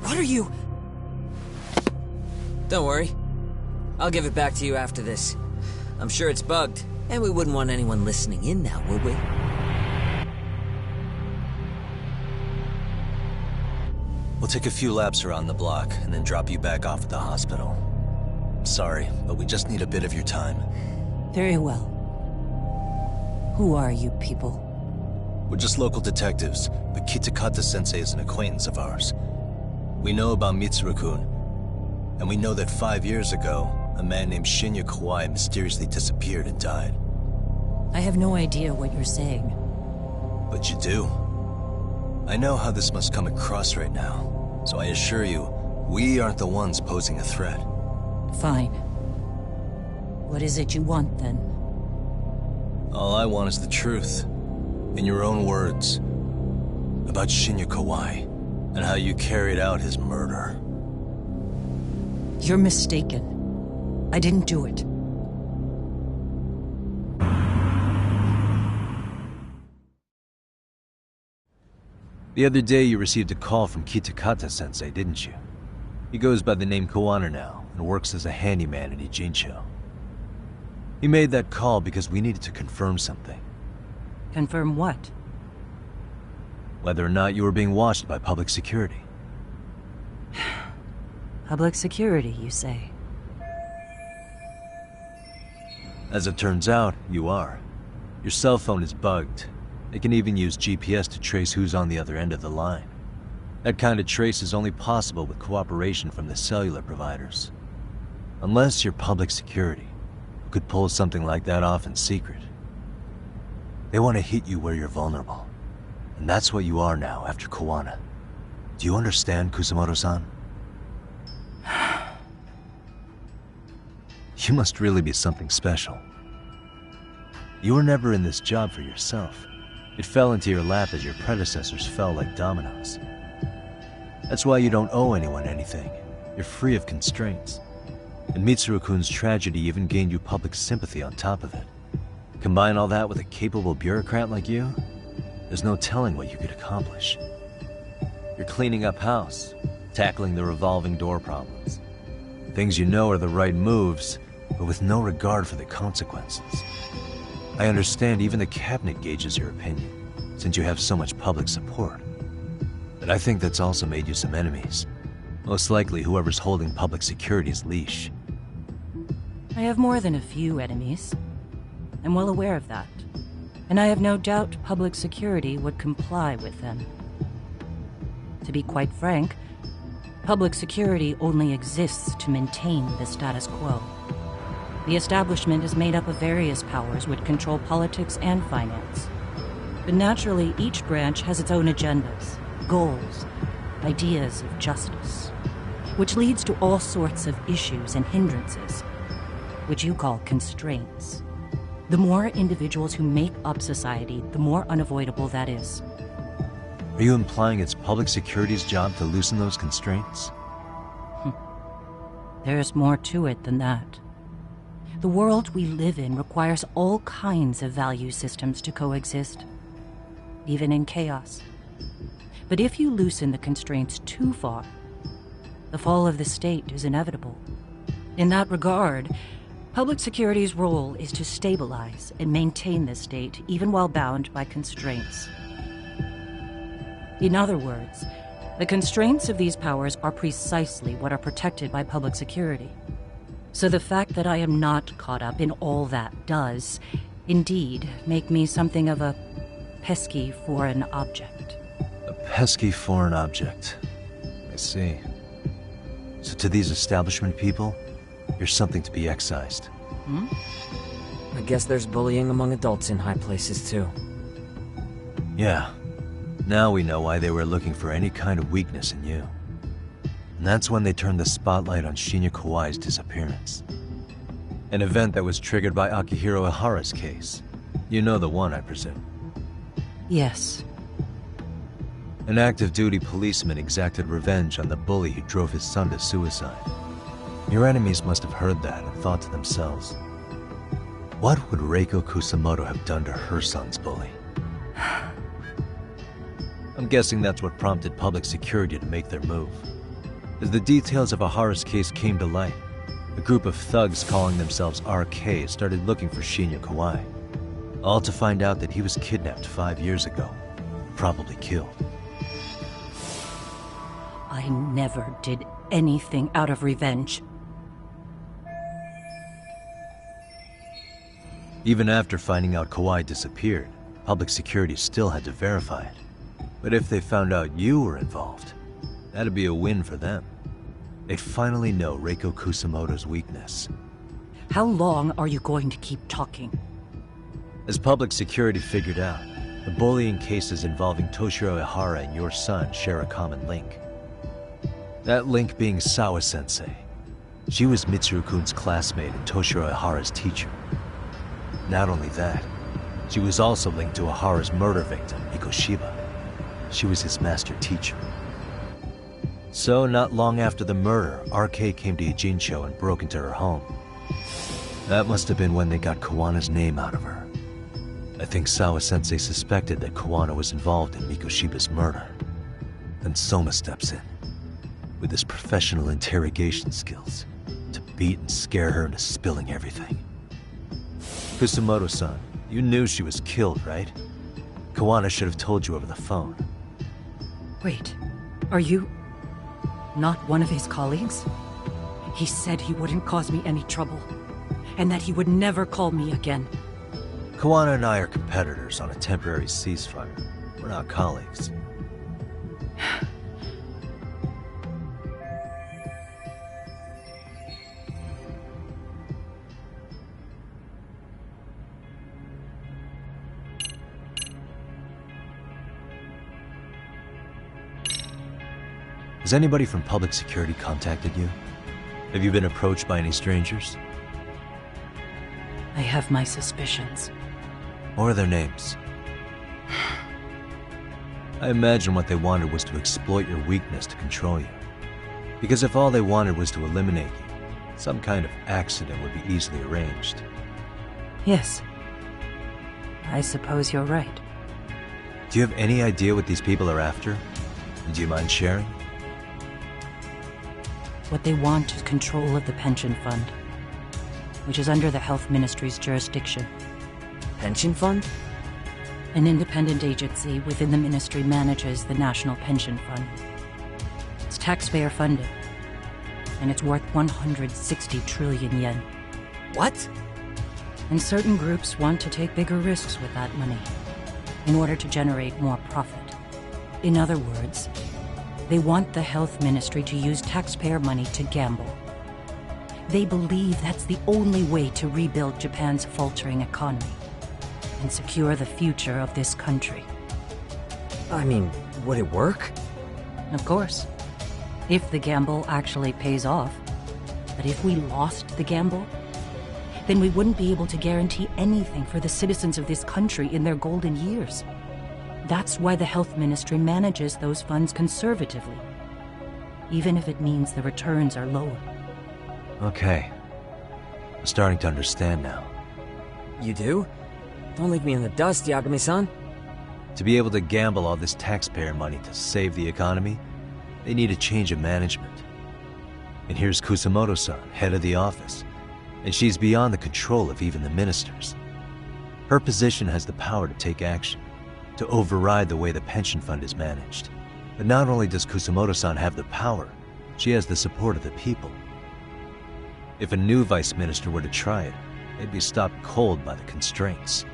What are you... Don't worry. I'll give it back to you after this. I'm sure it's bugged, and we wouldn't want anyone listening in now, would we? We'll take a few laps around the block, and then drop you back off at the hospital. Sorry, but we just need a bit of your time. Very well. Who are you people? We're just local detectives, but Kitakata-sensei is an acquaintance of ours. We know about Mitsuru-kun, and we know that 5 years ago, a man named Shinya Kawai mysteriously disappeared and died. I have no idea what you're saying. But you do. I know how this must come across right now, so I assure you, we aren't the ones posing a threat. Fine. What is it you want, then? All I want is the truth. In your own words. About Shinya Kawai, and how you carried out his murder. You're mistaken. I didn't do it. The other day you received a call from Kitakata-sensei, didn't you? He goes by the name Kawana now, and works as a handyman in Ijincho. He made that call because we needed to confirm something. Confirm what? Whether or not you were being watched by public security. Public security, you say? As it turns out, you are. Your cell phone is bugged. It can even use GPS to trace who's on the other end of the line. That kind of trace is only possible with cooperation from the cellular providers. Unless you're public security, who could pull something like that off in secret. They want to hit you where you're vulnerable. And that's what you are now after Kawana. Do you understand, Kusumoto-san? You must really be something special. You were never in this job for yourself. It fell into your lap as your predecessors fell like dominoes. That's why you don't owe anyone anything. You're free of constraints. And Mitsuru-kun's tragedy even gained you public sympathy on top of it. Combine all that with a capable bureaucrat like you, there's no telling what you could accomplish. You're cleaning up house, tackling the revolving door problems. Things you know are the right moves, but with no regard for the consequences. I understand even the cabinet gauges your opinion, since you have so much public support. But I think that's also made you some enemies. Most likely whoever's holding public security's leash. I have more than a few enemies. I'm well aware of that. And I have no doubt public security would comply with them. To be quite frank, public security only exists to maintain the status quo. The establishment is made up of various powers which control politics and finance. But naturally, each branch has its own agendas, goals, ideas of justice, which leads to all sorts of issues and hindrances, which you call constraints. The more individuals who make up society, the more unavoidable that is. Are you implying it's public security's job to loosen those constraints? There's more to it than that. The world we live in requires all kinds of value systems to coexist, even in chaos. But if you loosen the constraints too far, the fall of the state is inevitable. In that regard, public security's role is to stabilize and maintain the state, even while bound by constraints. In other words, the constraints of these powers are precisely what are protected by public security. So the fact that I am not caught up in all that does, indeed, make me something of a pesky foreign object. A pesky foreign object. I see. So to these establishment people, you're something to be excised. Hmm? I guess there's bullying among adults in high places, too. Yeah. Now we know why they were looking for any kind of weakness in you. And that's when they turned the spotlight on Shinya Kawai's disappearance. An event that was triggered by Akihiro Ihara's case. You know the one, I presume. Yes. An active-duty policeman exacted revenge on the bully who drove his son to suicide. Your enemies must have heard that and thought to themselves, what would Reiko Kusumoto have done to her son's bully? I'm guessing that's what prompted public security to make their move. As the details of Ahara's case came to light, a group of thugs calling themselves RK started looking for Shinya Kawai, all to find out that he was kidnapped 5 years ago, probably killed. I never did anything out of revenge. Even after finding out Kawai disappeared, public security still had to verify it. But if they found out you were involved, that'd be a win for them. They'd finally know Reiko Kusamoto's weakness. How long are you going to keep talking? As public security figured out, the bullying cases involving Toshiro Ihara and your son share a common link. That link being Sawa-sensei. She was Mitsuru-kun's classmate and Toshiro Ihara's teacher. Not only that, she was also linked to Ihara's murder victim, Mikoshiba. She was his master teacher. So, not long after the murder, RK came to Ijincho and broke into her home. That must have been when they got Kawana's name out of her. I think Sawa-sensei suspected that Kawana was involved in Mikoshiba's murder. Then Soma steps in, with his professional interrogation skills, to beat and scare her into spilling everything. Kusamoto-san, you knew she was killed, right? Kawana should have told you over the phone. Wait, are you not one of his colleagues? He said he wouldn't cause me any trouble, and that he would never call me again. Kawana and I are competitors on a temporary ceasefire. We're not colleagues. Has anybody from public security contacted you? Have you been approached by any strangers? I have my suspicions. What are their names? I imagine what they wanted was to exploit your weakness to control you. Because if all they wanted was to eliminate you, some kind of accident would be easily arranged. Yes. I suppose you're right. Do you have any idea what these people are after? Do you mind sharing? What they want is control of the pension fund, which is under the Health Ministry's jurisdiction. Pension fund? An independent agency within the ministry manages the National Pension Fund. It's taxpayer funded, and it's worth 160 trillion yen. What? And certain groups want to take bigger risks with that money in order to generate more profit. In other words, they want the Health Ministry to use taxpayer money to gamble. They believe that's the only way to rebuild Japan's faltering economy and secure the future of this country. I mean, would it work? Of course. If the gamble actually pays off. But if we lost the gamble, then we wouldn't be able to guarantee anything for the citizens of this country in their golden years. That's why the Health Ministry manages those funds conservatively, even if it means the returns are lower. Okay. I'm starting to understand now. You do? Don't leave me in the dust, Yagami-san. To be able to gamble all this taxpayer money to save the economy, they need a change of management. And here's Kusamoto-san, head of the office, and she's beyond the control of even the ministers. Her position has the power to take action, to override the way the pension fund is managed. But not only does Kusamoto-san have the power, she has the support of the people. If a new vice minister were to try it, they'd be stopped cold by the constraints.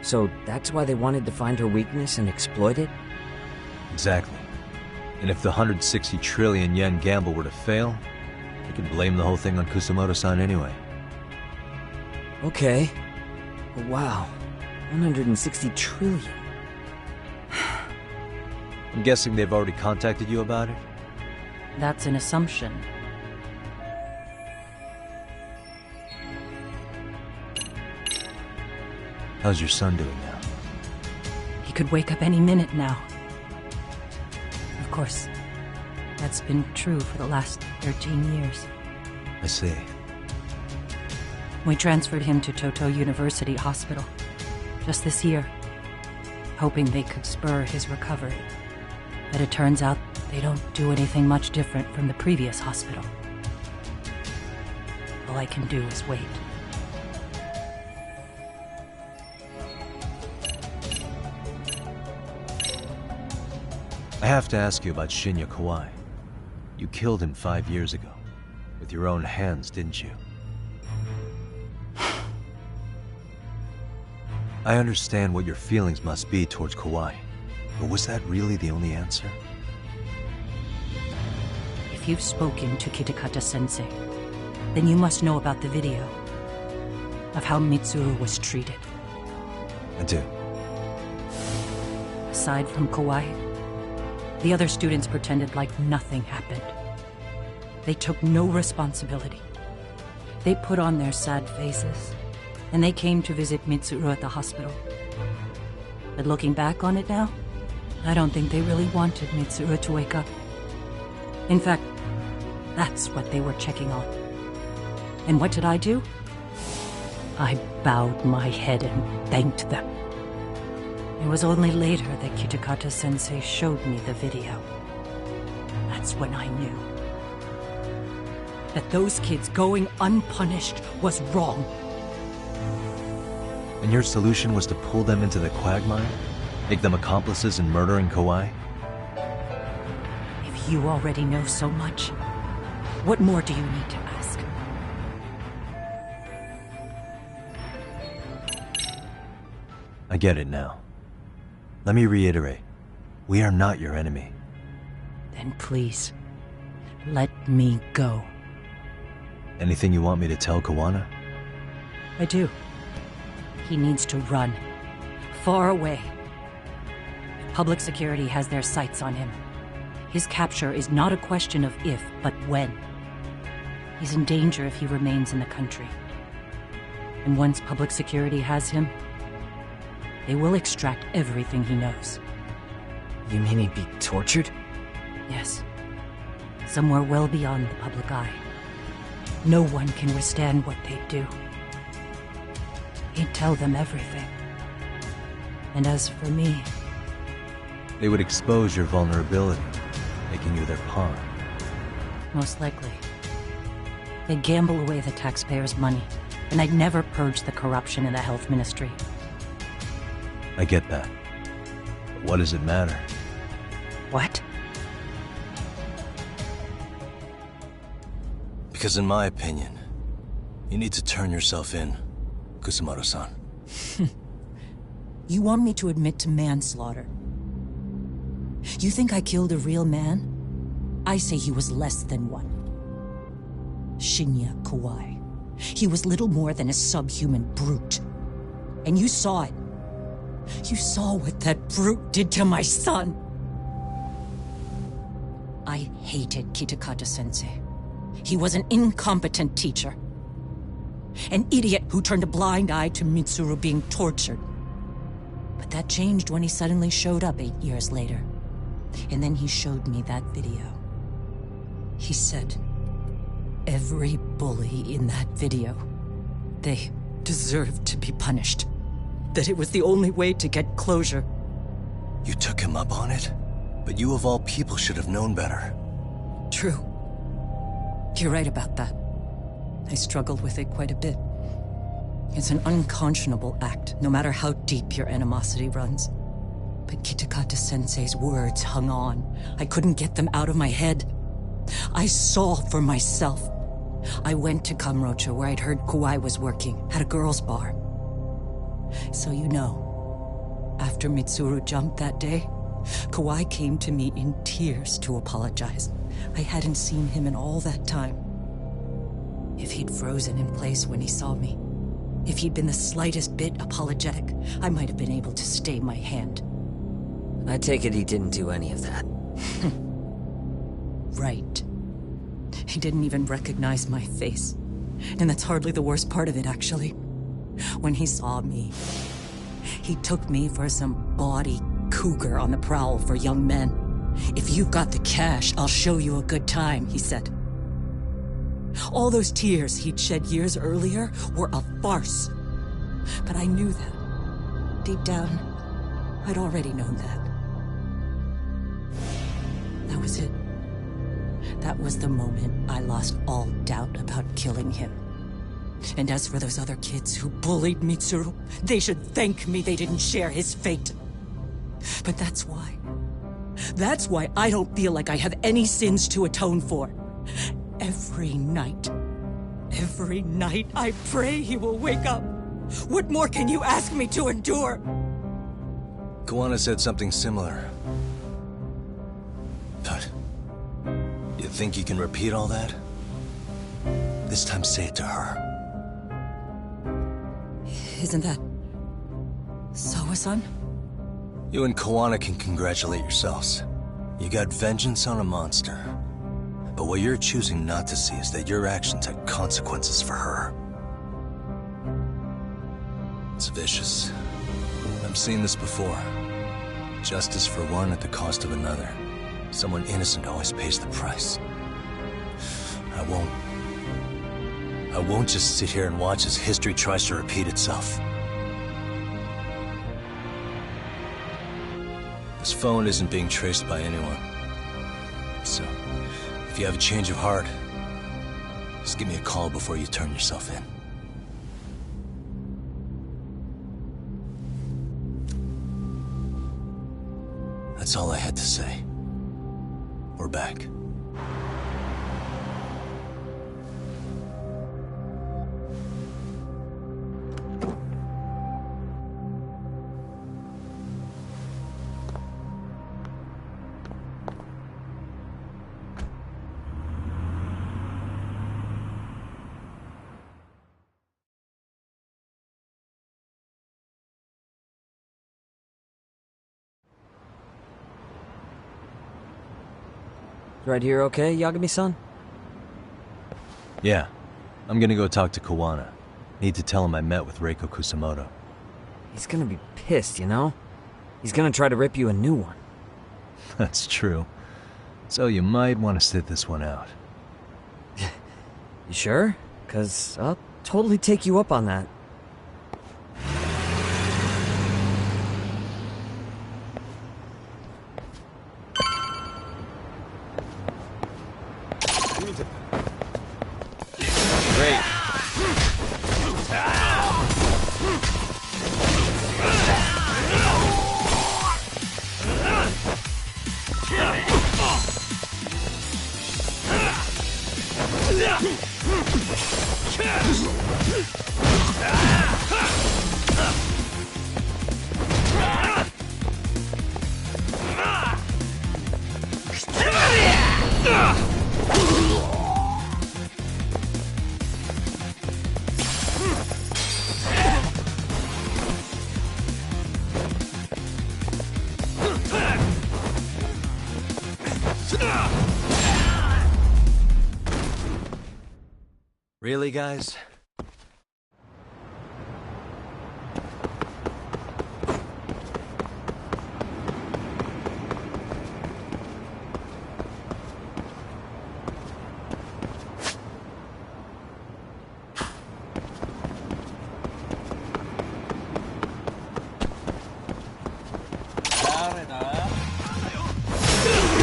So that's why they wanted to find her weakness and exploit it? Exactly. And if the 160 trillion yen gamble were to fail, they could blame the whole thing on Kusamoto-san anyway. Okay. Wow. 160 trillion. I'm guessing they've already contacted you about it? That's an assumption. How's your son doing now? He could wake up any minute now. Of course, that's been true for the last 13 years. I see. We transferred him to Toto University Hospital just this year, hoping they could spur his recovery. But it turns out They don't do anything much different from the previous hospital. All I can do is wait. I have to ask you about Shinya Kawai. You killed him 5 years ago. With your own hands, didn't you? I understand what your feelings must be towards Kawai, but was that really the only answer? If you've spoken to Kitakata-sensei, then you must know about the video of how Mitsuru was treated. I do. Aside from Kawai, the other students pretended like nothing happened. They took no responsibility. They put on their sad faces, and they came to visit Mitsuru at the hospital. But looking back on it now, I don't think they really wanted Mitsuru to wake up. In fact, that's what they were checking on. And what did I do? I bowed my head and thanked them. It was only later that Kitakata-sensei showed me the video. That's when I knew that those kids going unpunished was wrong. And your solution was to pull them into the quagmire? Make them accomplices in murdering Kawai? If you already know so much, what more do you need to ask? I get it now. Let me reiterate. We are not your enemy. Then please, let me go. Anything you want me to tell Kawana? I do. He needs to run. Far away. Public security has their sights on him. His capture is not a question of if, but when. He's in danger if he remains in the country. And once public security has him, they will extract everything he knows. You mean he'd be tortured? Yes. Somewhere well beyond the public eye. No one can withstand what they do. He'd tell them everything. And as for me... They would expose your vulnerability, making you their pawn. Most likely. They'd gamble away the taxpayers' money, and I'd never purge the corruption in the health ministry. I get that. But what does it matter? What? Because in my opinion, you need to turn yourself in, Kusumoto-san. You want me to admit to manslaughter? You think I killed a real man? I say he was less than one. Shinya Kawai. He was little more than a subhuman brute. And you saw it. You saw what that brute did to my son. I hated Kitakata-sensei. He was an incompetent teacher. An idiot who turned a blind eye to Mitsuru being tortured. But that changed when he suddenly showed up 8 years later. And then he showed me that video. He said, every bully in that video, they deserved to be punished. That it was the only way to get closure. You took him up on it? But you of all people should have known better. True. You're right about that. I struggled with it quite a bit. It's an unconscionable act, no matter how deep your animosity runs. But Kitakata-sensei's words hung on. I couldn't get them out of my head. I saw for myself. I went to Kamurocho, where I'd heard Kawai was working, at a girls' bar. So you know, after Mitsuru jumped that day, Kawai came to me in tears to apologize. I hadn't seen him in all that time. If he'd frozen in place when he saw me, if he'd been the slightest bit apologetic, I might have been able to stay my hand. I take it he didn't do any of that. Right. He didn't even recognize my face. And that's hardly the worst part of it, actually. When he saw me, he took me for some bawdy cougar on the prowl for young men. If you've got the cash, I'll show you a good time, he said. All those tears he'd shed years earlier were a farce. But I knew that. Deep down, I'd already known that. That was it. That was the moment I lost all doubt about killing him. And as for those other kids who bullied Mitsuru, they should thank me they didn't share his fate. But that's why. That's why I don't feel like I have any sins to atone for. Every night I pray he will wake up. What more can you ask me to endure? Kuwana said something similar. But you think you can repeat all that? This time say it to her. Isn't that Sawa-san? You and Kuwana can congratulate yourselves. You got vengeance on a monster. But what you're choosing not to see is that your actions had consequences for her. It's vicious. I've seen this before. Justice for one at the cost of another. Someone innocent always pays the price. I won't just sit here and watch as history tries to repeat itself. This phone isn't being traced by anyone. So, if you have a change of heart, just give me a call before you turn yourself in. That's all I had to say. We're back. Right here okay, Yagami-san? Yeah. I'm gonna go talk to Kuwana. Need to tell him I met with Reiko Kusamoto. He's gonna be pissed, you know? He's gonna try to rip you a new one. That's true. So you might want to sit this one out. You sure? 'Cause I'll totally take you up on that. Great. Really, guys?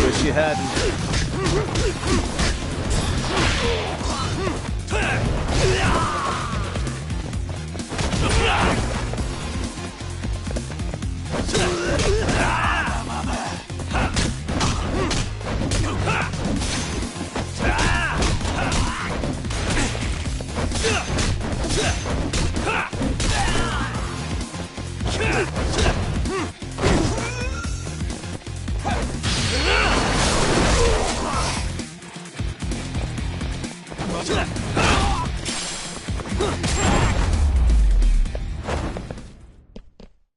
Wish you hadn't.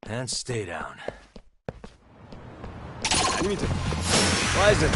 And stay down. Why is it?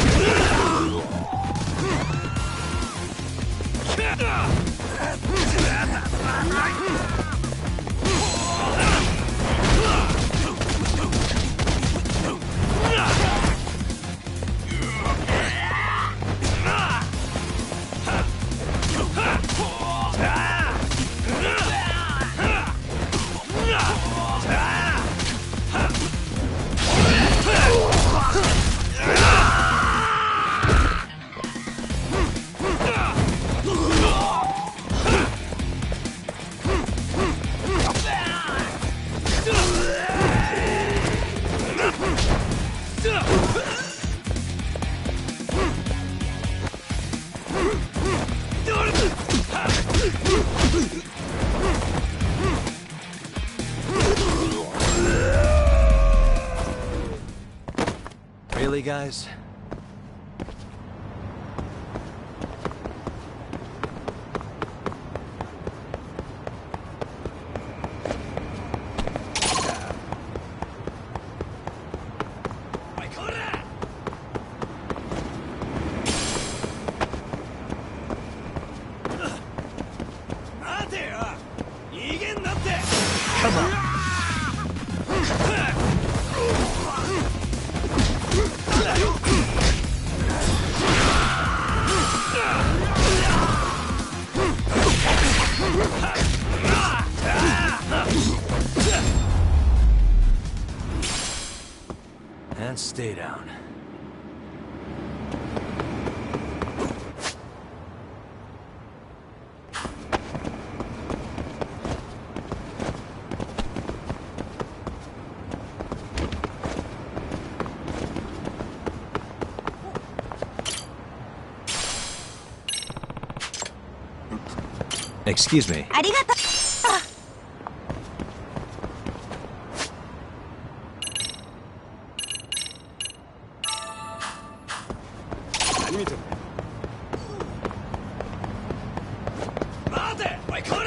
Really, guys? And stay down. Excuse me. ありがとう。何見てる？待て！おいこら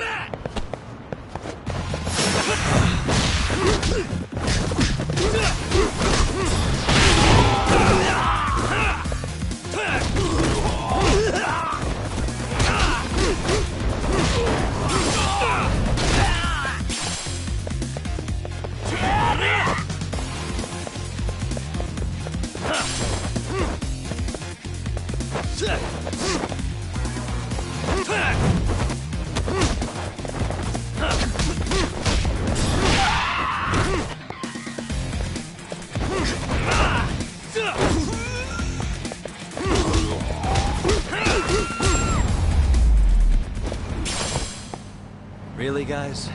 ！Really, guys?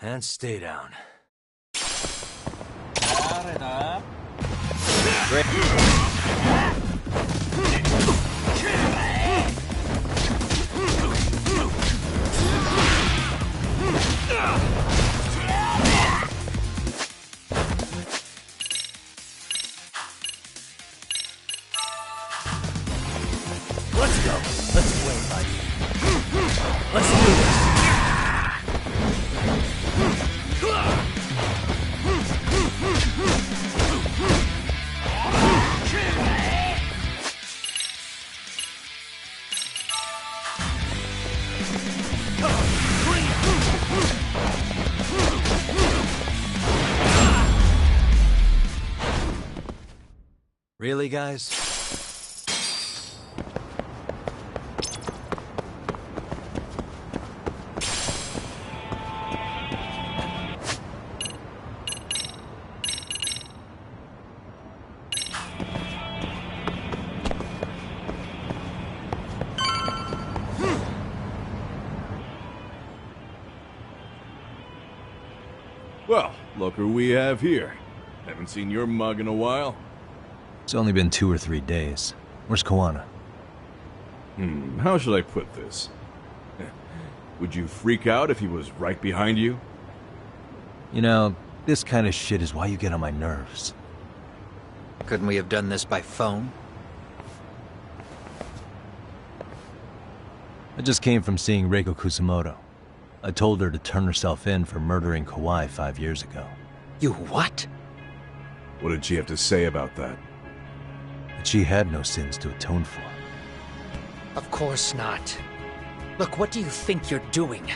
And stay down. Great. Let's go. Let's play, buddy. Let's do this. Really, guys? Well, look who we have here. Haven't seen your mug in a while. It's only been 2 or 3 days. Where's Koana? How should I put this? Would you freak out if he was right behind you? You know, this kind of shit is why you get on my nerves. Couldn't we have done this by phone? I just came from seeing Reiko Kusumoto. I told her to turn herself in for murdering Kawhi 5 years ago. You what? What did she have to say about that? That she had no sins to atone for. Of course not. Look, what do you think you're doing?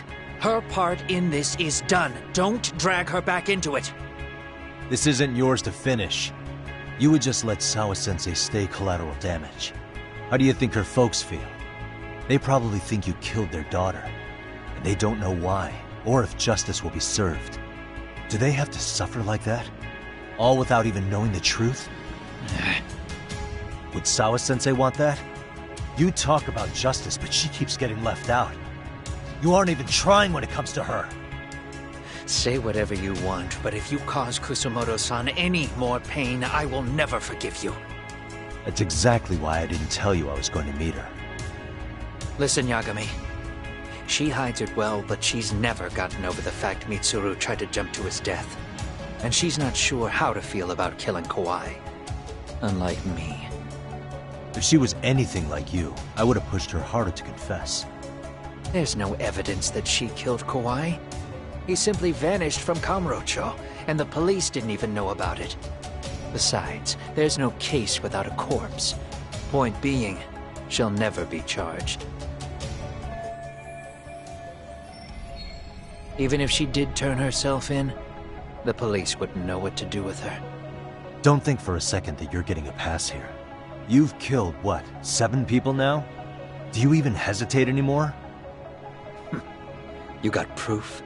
Her part in this is done. Don't drag her back into it. This isn't yours to finish. You would just let Sawa-sensei stay collateral damage. How do you think her folks feel? They probably think you killed their daughter. And they don't know why, or if justice will be served. Do they have to suffer like that? All without even knowing the truth? Would Sawa-sensei want that? You talk about justice, but she keeps getting left out. You aren't even trying when it comes to her. Say whatever you want, but if you cause Kusumoto-san any more pain, I will never forgive you. That's exactly why I didn't tell you I was going to meet her. Listen, Yagami. She hides it well, but she's never gotten over the fact Mitsuru tried to jump to his death. And she's not sure how to feel about killing Kawhi. Unlike me. If she was anything like you, I would have pushed her harder to confess. There's no evidence that she killed Kawhi. He simply vanished from Kamurocho, and the police didn't even know about it. Besides, there's no case without a corpse. Point being, she'll never be charged. Even if she did turn herself in, the police wouldn't know what to do with her. Don't think for a second that you're getting a pass here. You've killed, what, 7 people now? Do you even hesitate anymore? You got proof?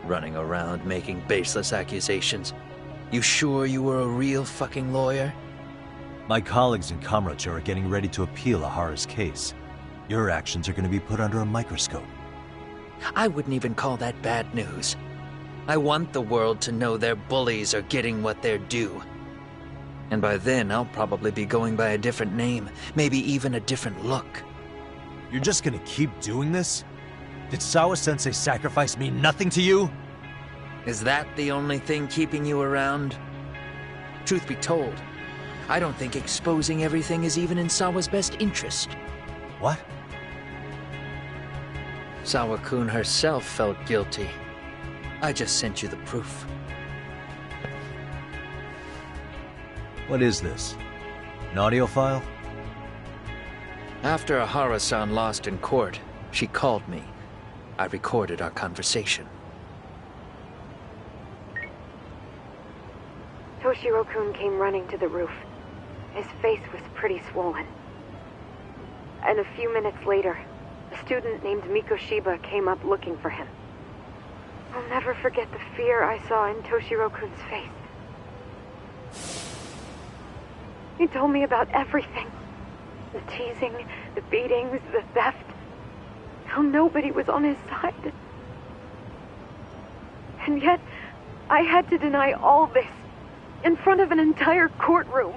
Running around making baseless accusations. You sure you were a real fucking lawyer? My colleagues in Kamurocho are getting ready to appeal Ahara's case. Your actions are going to be put under a microscope. I wouldn't even call that bad news. I want the world to know their bullies are getting what they're due. And by then, I'll probably be going by a different name, maybe even a different look. You're just gonna keep doing this? Did Sawa-sensei sacrifice mean nothing to you? Is that the only thing keeping you around? Truth be told, I don't think exposing everything is even in Sawa's best interest. What? Sawa-kun herself felt guilty. I just sent you the proof. What is this? An audio file? After Ahara-san lost in court, she called me. I recorded our conversation. Toshiro-kun came running to the roof. His face was pretty swollen. And a few minutes later, a student named Mikoshiba came up looking for him. I'll never forget the fear I saw in Toshiro-kun's face. He told me about everything. The teasing, the beatings, the theft. How nobody was on his side. And yet, I had to deny all this in front of an entire courtroom.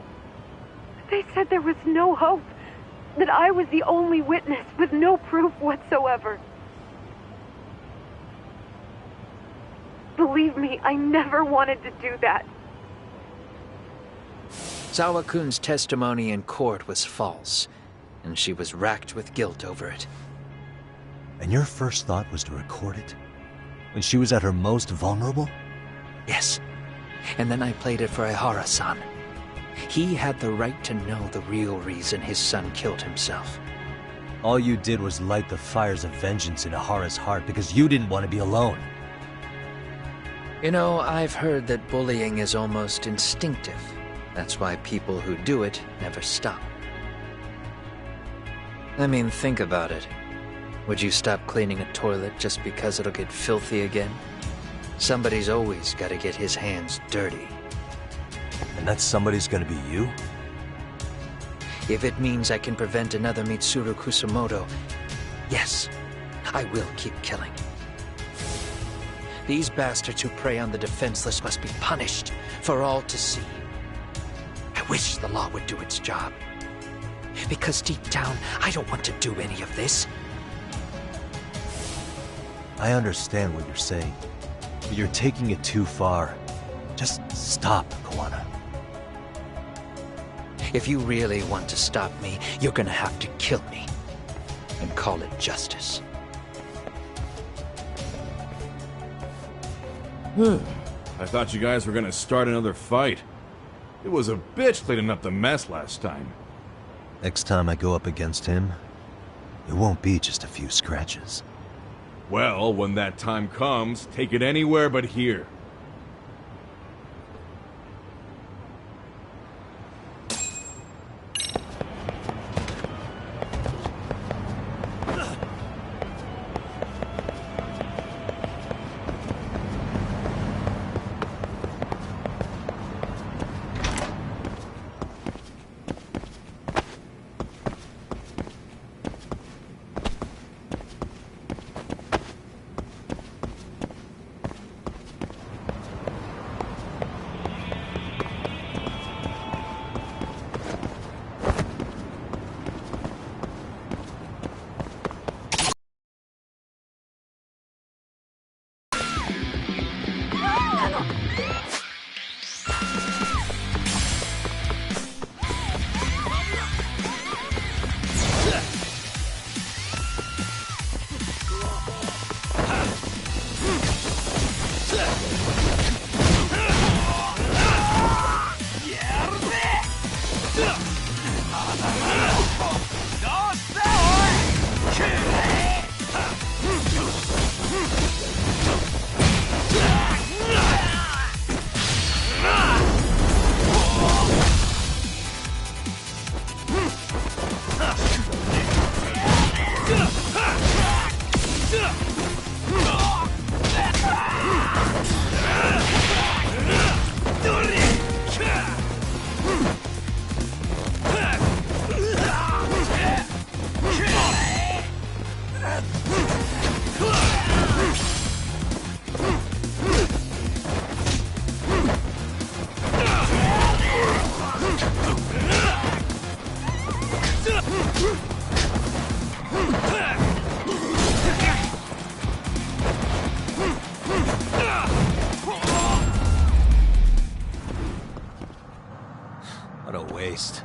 They said there was no hope, that I was the only witness with no proof whatsoever. Believe me, I never wanted to do that. Sawa-kun's testimony in court was false, and she was racked with guilt over it. And your first thought was to record it? When she was at her most vulnerable? Yes. And then I played it for Ahara-san. He had the right to know the real reason his son killed himself. All you did was light the fires of vengeance in Ahara's heart because you didn't want to be alone. You know, I've heard that bullying is almost instinctive. That's why people who do it never stop. I mean, think about it. Would you stop cleaning a toilet just because it'll get filthy again? Somebody's always got to get his hands dirty. And that somebody's gonna be you? If it means I can prevent another Mitsuru Kusumoto, yes, I will keep killing. These bastards who prey on the defenseless must be punished for all to see. I wish the law would do its job. Because deep down, I don't want to do any of this. I understand what you're saying, but you're taking it too far. Just stop, Kawana. If you really want to stop me, you're gonna have to kill me. And call it justice. I thought you guys were gonna start another fight. It was a bitch cleaning up the mess last time. Next time I go up against him, it won't be just a few scratches. Well, when that time comes, take it anywhere but here. What a waste.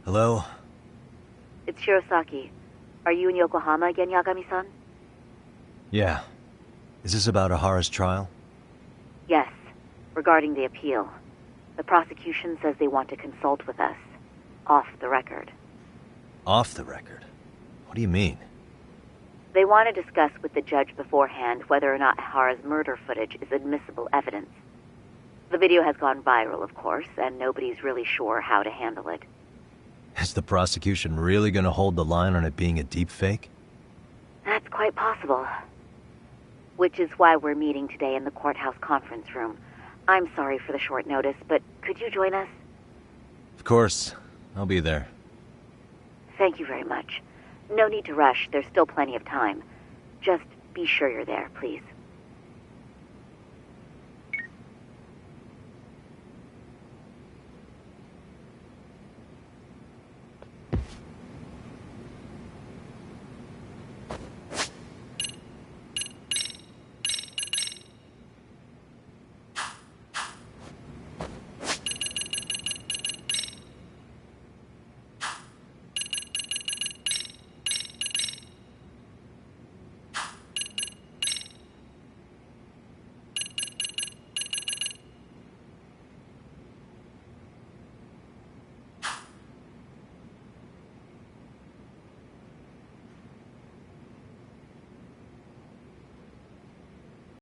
Hello? It's Shirosaki. Are you in Yokohama again, Yagami-san? Yeah. Is this about Ahara's trial? Yes. Regarding the appeal. The prosecution says they want to consult with us. Off the record. Off the record? What do you mean? They want to discuss with the judge beforehand whether or not Ahara's murder footage is admissible evidence. The video has gone viral, of course, and nobody's really sure how to handle it. Is the prosecution really gonna hold the line on it being a deepfake? That's quite possible. Which is why we're meeting today in the courthouse conference room. I'm sorry for the short notice, but could you join us? Of course. I'll be there. Thank you very much. No need to rush. There's still plenty of time. Just be sure you're there, please.